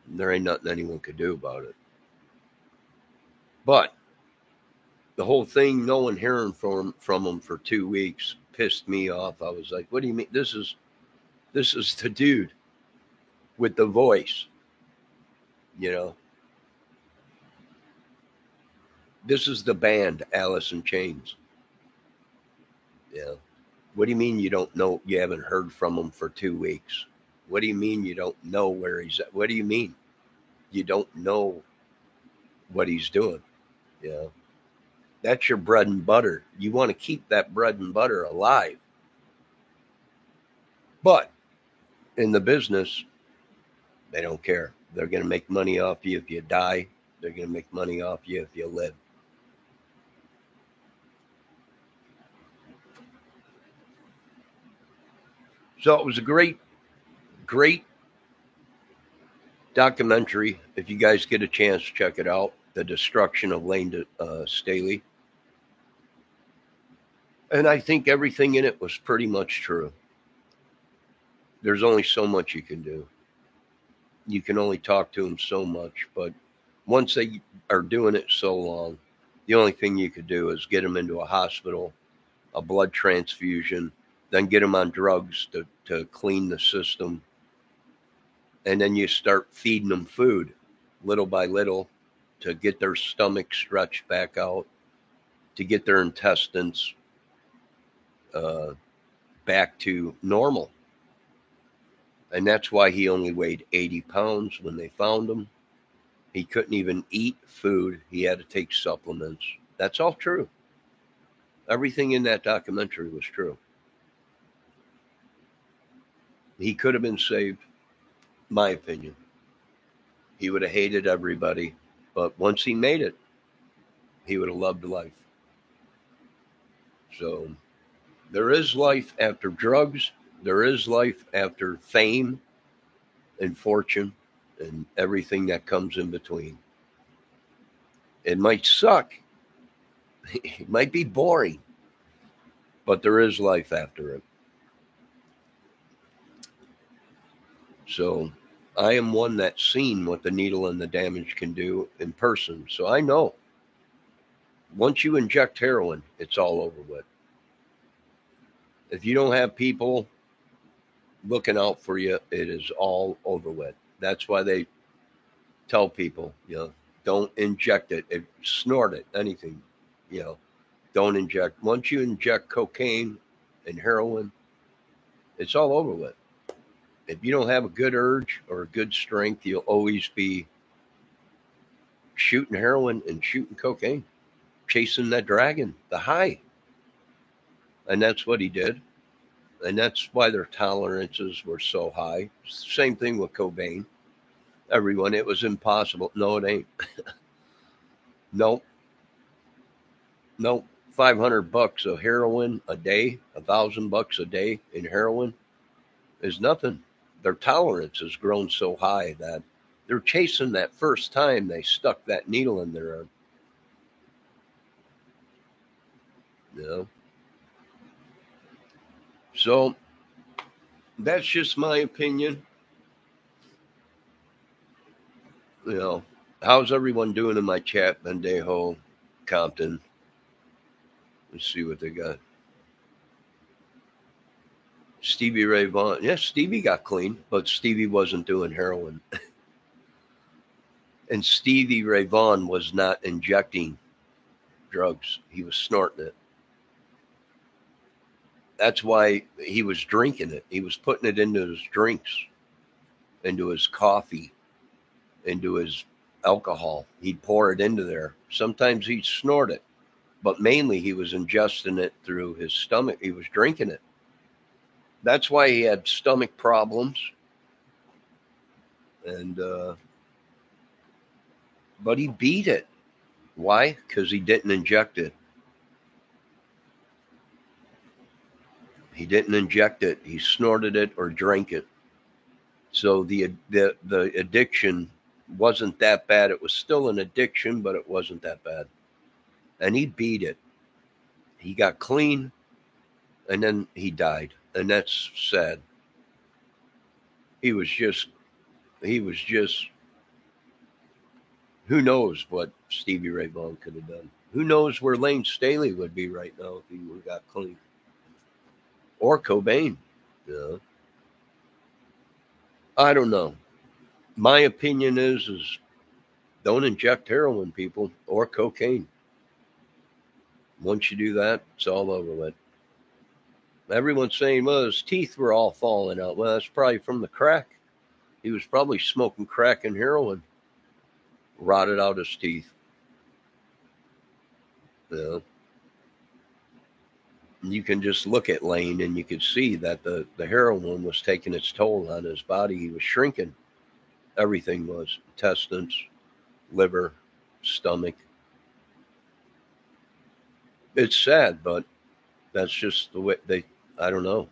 There ain't nothing anyone could do about it. But the whole thing, no one hearing from him for 2 weeks, pissed me off. I was like, what do you mean? This is the dude with the voice. This is the band, Alice in Chains. Yeah. What do you mean you don't know? You haven't heard from him for 2 weeks? What do you mean you don't know where he's at? What do you mean you don't know what he's doing? That's your bread and butter. You want to keep that bread and butter alive. But in the business, they don't care. They're going to make money off you if you die. They're going to make money off you if you live. So it was a great, great documentary. If you guys get a chance, check it out. The Destruction of Lane Staley. And I think everything in it was pretty much true. There's only so much you can do. You can only talk to them so much. But once they are doing it so long, the only thing you could do is get them into a hospital, a blood transfusion, then get them on drugs to clean the system. And then you start feeding them food little by little to get their stomach stretched back out, to get their intestines back to normal. And that's why he only weighed 80 pounds when they found him. He couldn't even eat food. He had to take supplements. That's all true. Everything in that documentary was true. He could have been saved, my opinion. He would have hated everybody, but once he made it, he would have loved life. So there is life after drugs. There is life after fame and fortune and everything that comes in between. It might suck. It might be boring, but there is life after it. So I am one that's seen what the needle and the damage can do in person. So I know once you inject heroin, it's all over with. If you don't have people looking out for you, it is all over with. That's why they tell people, don't inject it, snort it, anything, don't inject. Once you inject cocaine and heroin, it's all over with. If you don't have a good urge or a good strength, you'll always be shooting heroin and shooting cocaine, chasing that dragon, the high. And that's what he did. And that's why their tolerances were so high. Same thing with Cobain. Everyone, it was impossible. No, it ain't. Nope. 500 bucks of heroin a day, $1,000 a day in heroin is nothing. Their tolerance has grown so high that they're chasing that first time they stuck that needle in their arm. So that's just my opinion. How's everyone doing in my chat? Bendejo, Compton. Let's see what they got. Stevie Ray Vaughan. Yes, Stevie got clean, but Stevie wasn't doing heroin. And Stevie Ray Vaughan was not injecting drugs. He was snorting it. That's why he was drinking it. He was putting it into his drinks, into his coffee, into his alcohol. He'd pour it into there. Sometimes he'd snort it, but mainly he was ingesting it through his stomach. He was drinking it. That's why he had stomach problems. And, but he beat it. Why? Because he didn't inject it. He didn't inject it. He snorted it or drank it. So the addiction wasn't that bad. It was still an addiction, but it wasn't that bad. And he beat it. He got clean, and then he died. And that's sad. He was just, who knows what Stevie Ray Vaughan could have done. Who knows where Lane Staley would be right now if he would have got clean. Or Cobain. I don't know. My opinion is don't inject heroin, people, or cocaine. Once you do that, it's all over with. Everyone's saying, well, his teeth were all falling out. Well, that's probably from the crack. He was probably smoking crack and heroin. Rotted out his teeth. You can just look at Lane and you could see that the heroin was taking its toll on his body. He was shrinking. Everything was. Intestines, liver, stomach. It's sad, but that's just the way I don't know.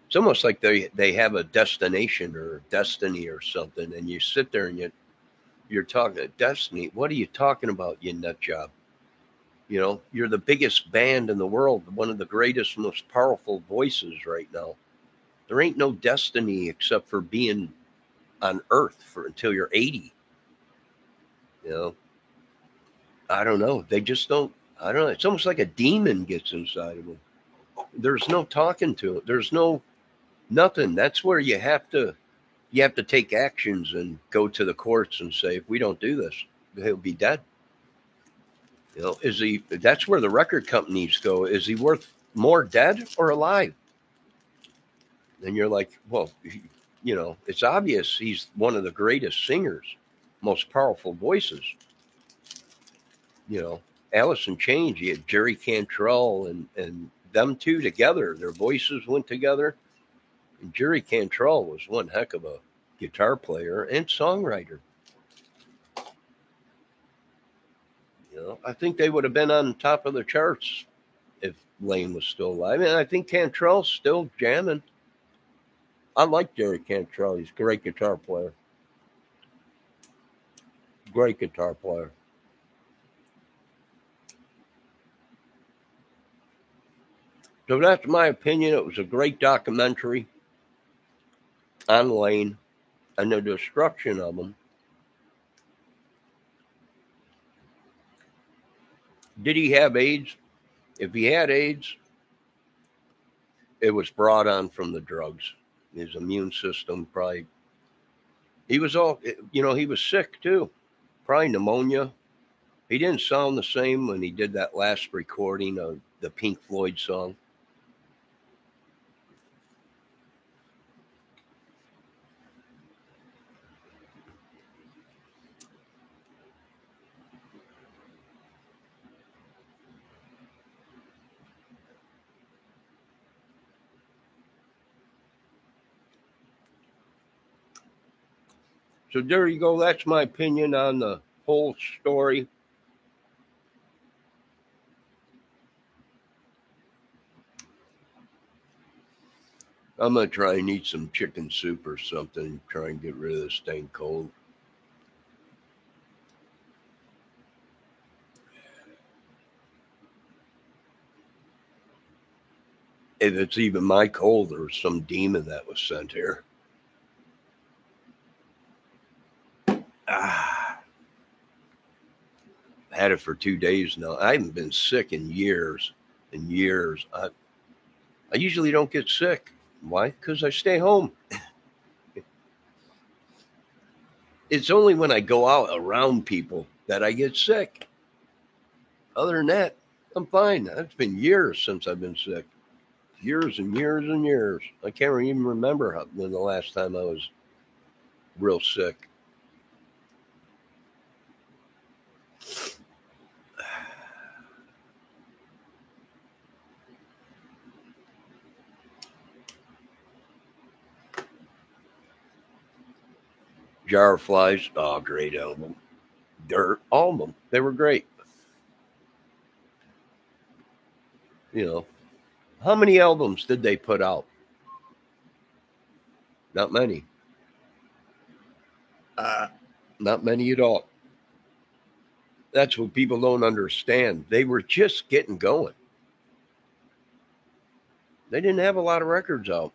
It's almost like they have a destination or destiny or something, and you sit there and you're talking destiny. What are you talking about, you nut job? You're the biggest band in the world, one of the greatest, most powerful voices right now. There ain't no destiny except for being on Earth until you're 80. I don't know. They just don't. I don't know. It's almost like a demon gets inside of them. There's no talking to it. There's nothing. That's where you have to take actions and go to the courts and say, if we don't do this, he'll be dead. That's where the record companies go. Is he worth more dead or alive? And you're like, well, it's obvious he's one of the greatest singers. most powerful voices. You know, Alice in Chains, you had Jerry Cantrell and them two together. Their voices went together. And Jerry Cantrell was one heck of a guitar player and songwriter. You know, I think they would have been on top of the charts if Lane was still alive. And I think Cantrell's still jamming. I like Jerry Cantrell. He's a great guitar player. Great guitar player. So that's my opinion. It was a great documentary on Lane and the destruction of him. Did he have AIDS? If he had AIDS, it was brought on from the drugs. His immune system probably, he was he was sick too. Probably pneumonia. He didn't sound the same when he did that last recording of the Pink Floyd song. So there you go. That's my opinion on the whole story. I'm going to try and eat some chicken soup or something, try and get rid of this dang cold. If it's even my cold, there was some demon that was sent here. I had it for 2 days now. I haven't been sick in years and years. I usually don't get sick. Why? Because I stay home. It's only when I go out around people that I get sick. Other than that, I'm fine. It's been years since I've been sick. Years and years and years. I can't even remember when the last time I was real sick. Jar of Flies, oh, great album. Dirt, all of them. They were great. You know, how many albums did they put out? Not many. Not many at all. That's what people don't understand. They were just getting going. They didn't have a lot of records out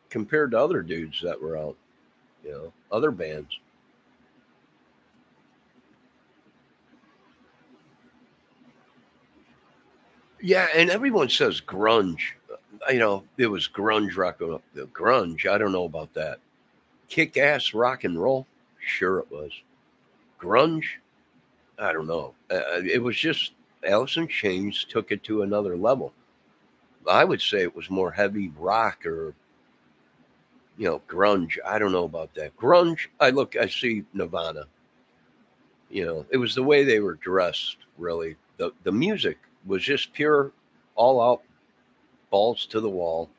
compared to other dudes that were out, other bands. Yeah, and everyone says grunge. It was grunge rock. Grunge, I don't know about that. Kick ass rock and roll? Sure it was. Grunge? I don't know. It was just Alice in Chains took it to another level. I would say it was more heavy rock or, grunge. I don't know about that. Grunge, I see Nirvana. It was the way they were dressed, really. The music was just pure, all out, balls to the wall,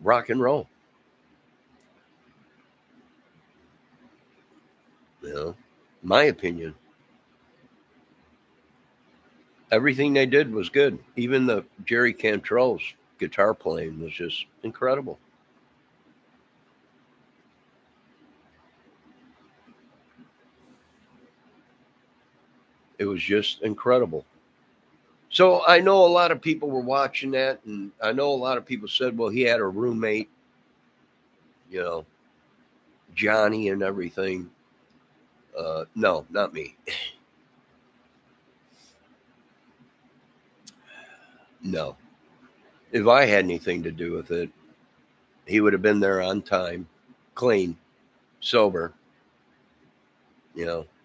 rock and roll. My opinion. Everything they did was good. Even the Jerry Cantrell's guitar playing was just incredible. It was just incredible. So I know a lot of people were watching that, and I know a lot of people said, well, he had a roommate, Johnny and everything. No, not me. No. If I had anything to do with it, he would have been there on time, clean, sober.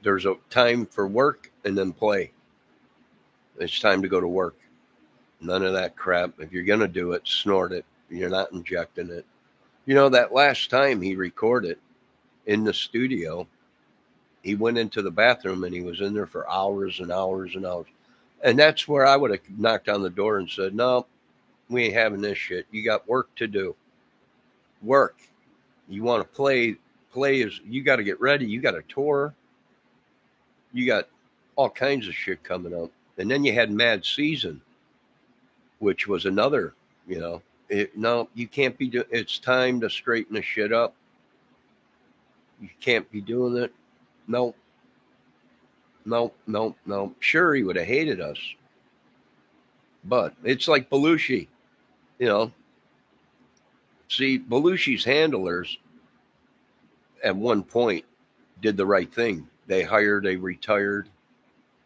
There's a time for work and then play. It's time to go to work. None of that crap. If you're going to do it, snort it. You're not injecting it. That last time he recorded in the studio, He went into the bathroom and he was in there for hours and hours and hours. And that's where I would have knocked on the door and said, no, we ain't having this shit. You got work to do. Work. You want to play. Play is, you got to get ready. You got a tour. You got all kinds of shit coming up. And then you had Mad Season, which was another, no, you can't be doing, it's time to straighten the shit up. You can't be doing it. No. Sure, he would have hated us. But it's like Belushi, See, Belushi's handlers at one point did the right thing. They hired a retired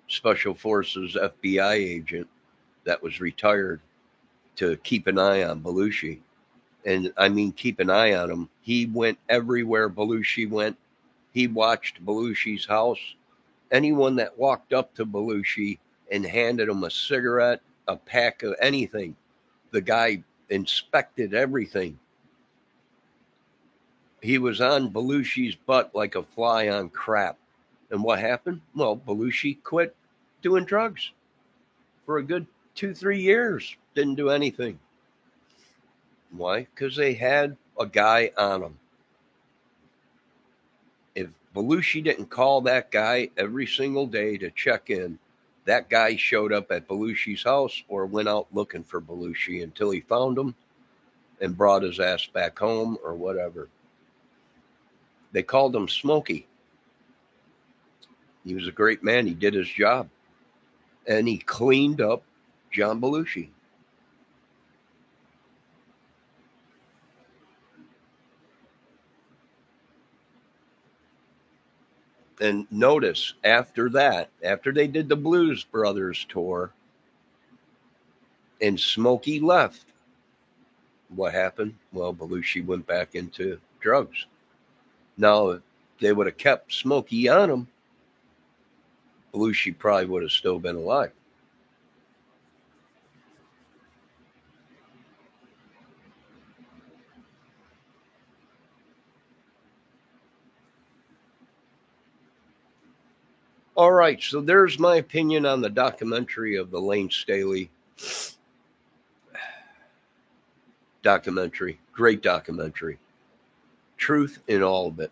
Special Forces FBI agent that was retired to keep an eye on Belushi. And I mean, keep an eye on him. He went everywhere Belushi went. He watched Belushi's house. Anyone that walked up to Belushi and handed him a cigarette, a pack of anything, the guy inspected everything. He was on Belushi's butt like a fly on crap. And what happened? Well, Belushi quit doing drugs for a good 2-3 years. Didn't do anything. Why? Because they had a guy on him. If Belushi didn't call that guy every single day to check in, that guy showed up at Belushi's house or went out looking for Belushi until he found him and brought his ass back home or whatever. They called him Smokey. He was a great man. He did his job. And he cleaned up John Belushi. And notice, after that, after they did the Blues Brothers tour and Smokey left, what happened? Well, Belushi went back into drugs. Now, if they would have kept Smokey on him, Belushi probably would have still been alive. All right, so there's my opinion on the documentary of the Lane Staley documentary. Great documentary. Truth in all of it.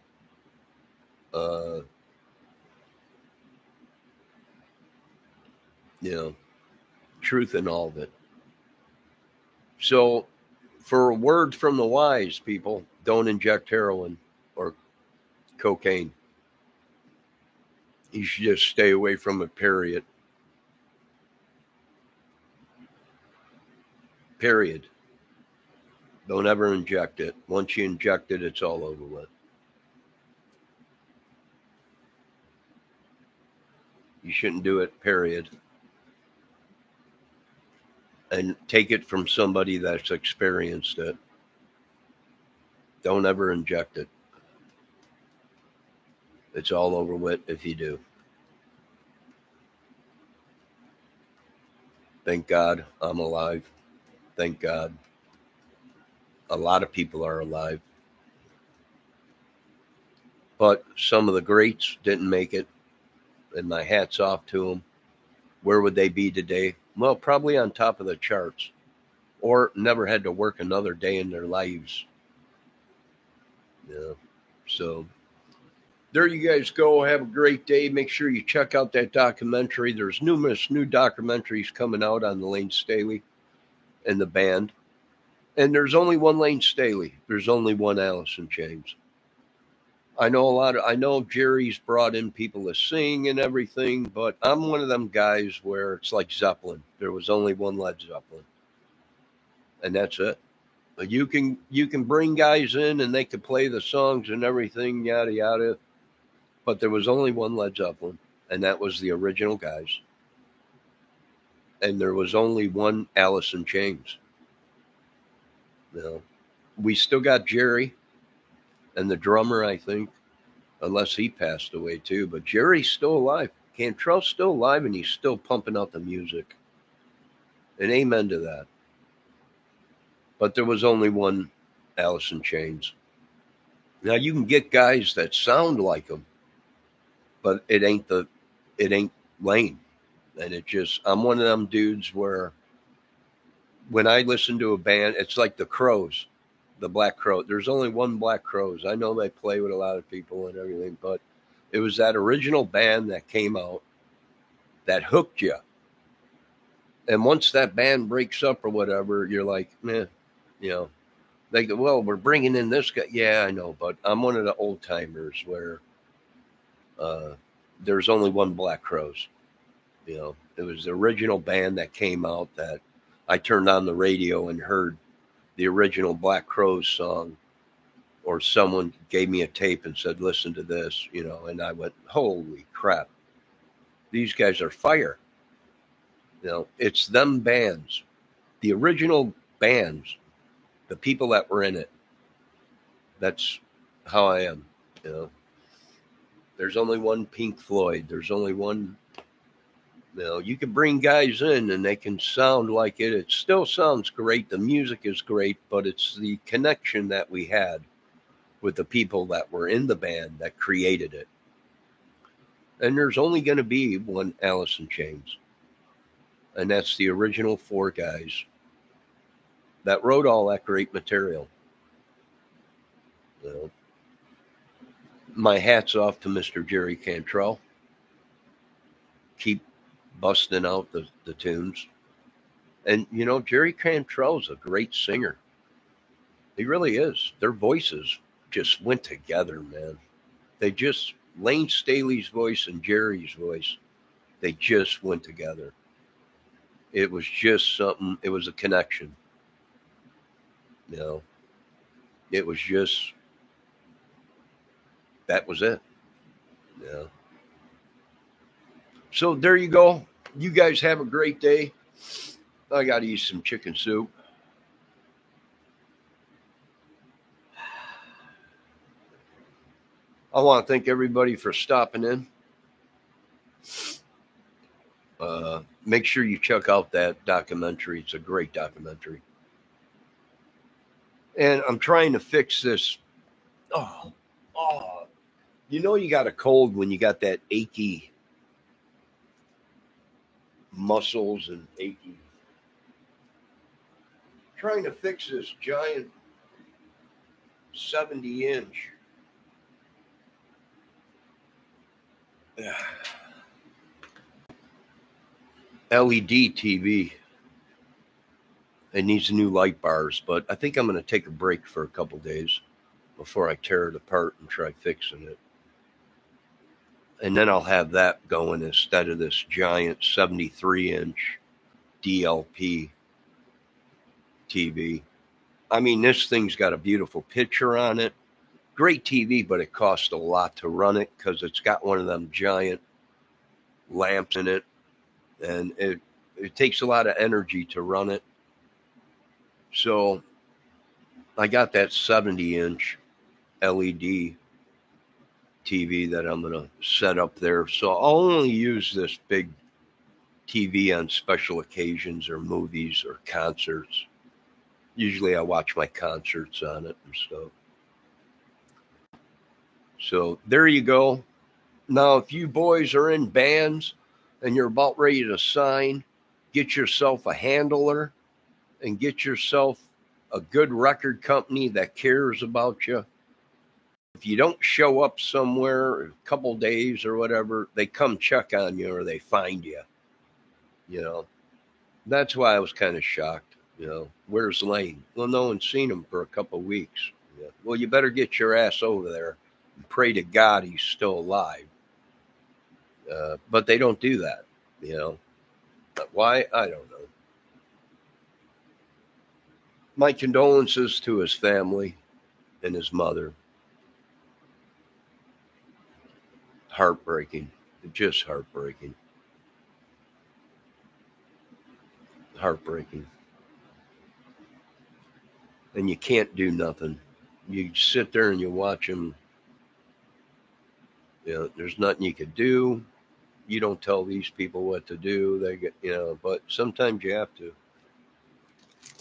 Truth in all of it. So, for a word from the wise, people, don't inject heroin or cocaine. You should just stay away from it, period. Period. Don't ever inject it. Once you inject it, it's all over with. You shouldn't do it, period. And take it from somebody that's experienced it. Don't ever inject it. It's all over with if you do. Thank God I'm alive. Thank God. A lot of people are alive. But some of the greats didn't make it. And my hat's off to them. Where would they be today? Well, probably on top of the charts. Or never had to work another day in their lives. Yeah. So there you guys go. Have a great day. Make sure you check out that documentary. There's numerous new documentaries coming out on the Lane Staley and the band. And there's only one Lane Staley. There's only one Allison James. I know Jerry's brought in people to sing and everything, but I'm one of them guys where it's like Zeppelin. There was only one Led Zeppelin. And that's it. You can bring guys in and they could play the songs and everything, yada yada. But there was only one Led Zeppelin, and that was the original guys. And there was only one Allison James. We still got Jerry and the drummer, I think, unless he passed away too. But Jerry's still alive. Cantrell's still alive, and he's still pumping out the music. And amen to that. But there was only one Allison James. Now, you can get guys that sound like him, but it ain't Lane. And I'm one of them dudes where when I listen to a band, it's like the Crows, the Black Crow. There's only one Black Crows. I know they play with a lot of people and everything, but it was that original band that came out that hooked you. And once that band breaks up or whatever, you're like, meh, you know. They go, well, we're bringing in this guy. Yeah, I know, but I'm one of the old timers where uh, there's only one Black Crows. You know, it was the original band that came out that I turned on the radio and heard the original Black Crows song, or someone gave me a tape and said, listen to this, you know, and I went, holy crap, these guys are fire. You know, it's them bands, the original bands, the people that were in it. That's how I am, you know. There's only one Pink Floyd. There's only one. You know, you can bring guys in and they can sound like it. It still sounds great. The music is great, but it's the connection that we had with the people that were in the band that created it. And there's only going to be one Alice in Chains. And that's the original four guys that wrote all that great material. You know, my hat's off to Mr. Jerry Cantrell. Keep busting out the tunes. And, you know, Jerry Cantrell's a great singer. He really is. Their voices just went together, man. Lane Staley's voice and Jerry's voice, they just went together. It was just something, it was a connection. You know, it was just, that was it. You know. So there you go. You guys have a great day. I got to eat some chicken soup. I want to thank everybody for stopping in. Make sure you check out that documentary. It's a great documentary. And I'm trying to fix this. Oh, you know, you got a cold when you got that achy muscles and achy. Trying to fix this giant 70-inch LED TV. It needs new light bars, but I think I'm going to take a break for a couple days before I tear it apart and try fixing it. And then I'll have that going instead of this giant 73-inch DLP TV. I mean, this thing's got a beautiful picture on it. Great TV, but it costs a lot to run it because it's got one of them giant lamps in it. And it takes a lot of energy to run it. So I got that 70-inch LED TV that I'm going to set up there. So I'll only use this big TV on special occasions or movies or concerts. Usually I watch my concerts on it and stuff. So there you go. Now, if you boys are in bands and you're about ready to sign, get yourself a handler and get yourself a good record company that cares about you. If you don't show up somewhere a couple days or whatever, they come check on you or they find you. You know, that's why I was kind of shocked. You know, where's Lane? Well, no one's seen him for a couple of weeks. Yeah. Well, you better get your ass over there and pray to God he's still alive. But they don't do that, you know. Why? I don't know. My condolences to his family and his mother. Heartbreaking. Just heartbreaking. Heartbreaking. And you can't do nothing. You sit there and you watch him. You know, there's nothing you could do. You don't tell these people what to do. They get, you know, but sometimes you have to.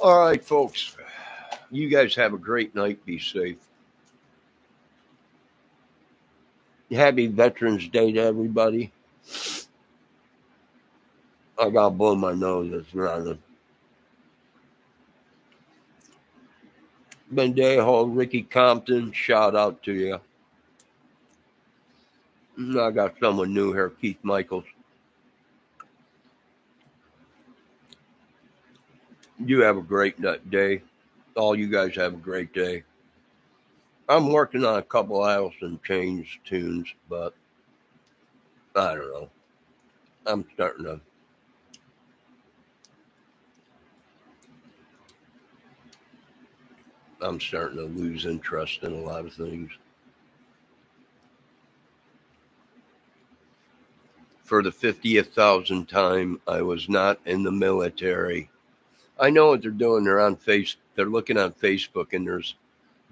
All right, folks. You guys have a great night. Be safe. Happy Veterans Day to everybody. I got to blow my nose. It's not Bendejo, Ricky Compton, shout out to you. I got someone new here, Keith Michaels. You have a great day. All you guys have a great day. I'm working on a couple Allison Chains tunes, but I don't know. I'm starting to lose interest in a lot of things. For the 50,000th time, I was not in the military. I know what they're doing. They're looking on Facebook, and there's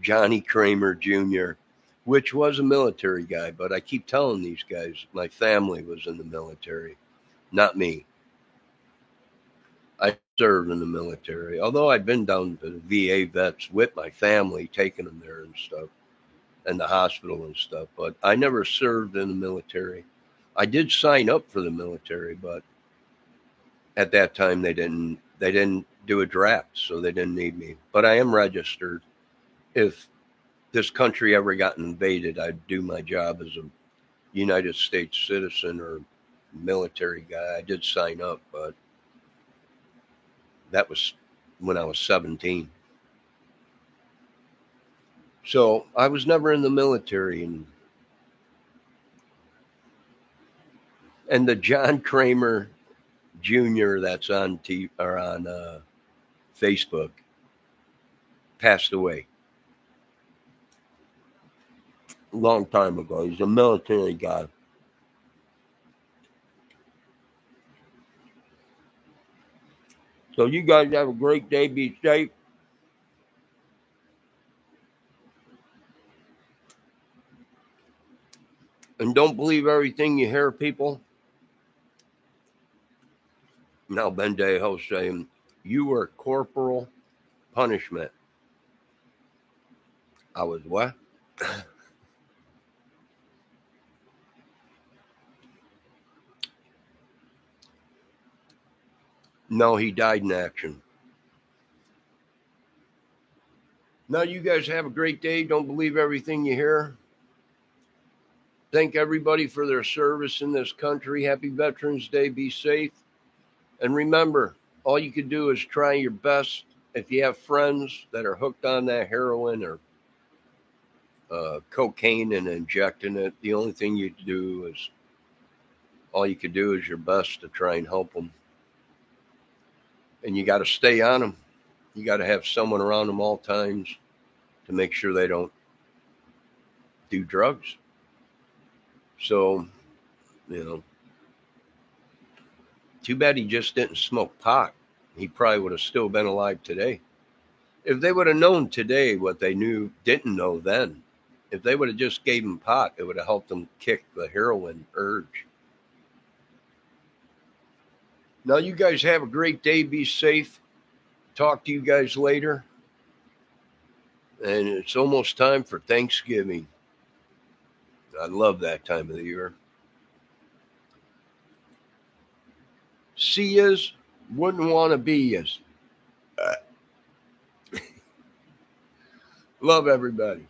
Johnny Kramer Jr., which was a military guy, but I keep telling these guys my family was in the military, not me. I served in the military, although I'd been down to the VA vets with my family, taking them there and stuff, and the hospital and stuff, but I never served in the military. I did sign up for the military, but at that time they didn't do a draft, so they didn't need me. But I am registered. If this country ever got invaded, I'd do my job as a United States citizen or military guy. I did sign up, but that was when I was 17. So I was never in the military, and the John Kramer Jr. that's on Facebook passed away a long time ago. He's a military guy. So you guys have a great day. Be safe. And don't believe everything you hear, people. Now, Bendejo saying, you were corporal punishment. I was what? No, he died in action. Now, you guys have a great day. Don't believe everything you hear. Thank everybody for their service in this country. Happy Veterans Day. Be safe. And remember, all you can do is try your best. If you have friends that are hooked on that heroin or cocaine and injecting it, the only thing you can do is your best to try and help them. And you got to stay on them. You got to have someone around them all times to make sure they don't do drugs. So, too bad he just didn't smoke pot. He probably would have still been alive today. If they would have known today what they didn't know then, if they would have just gave him pot, it would have helped him kick the heroin urge. Now, you guys have a great day. Be safe. Talk to you guys later. And it's almost time for Thanksgiving. I love that time of the year. See yous, wouldn't want to be yous. Love everybody.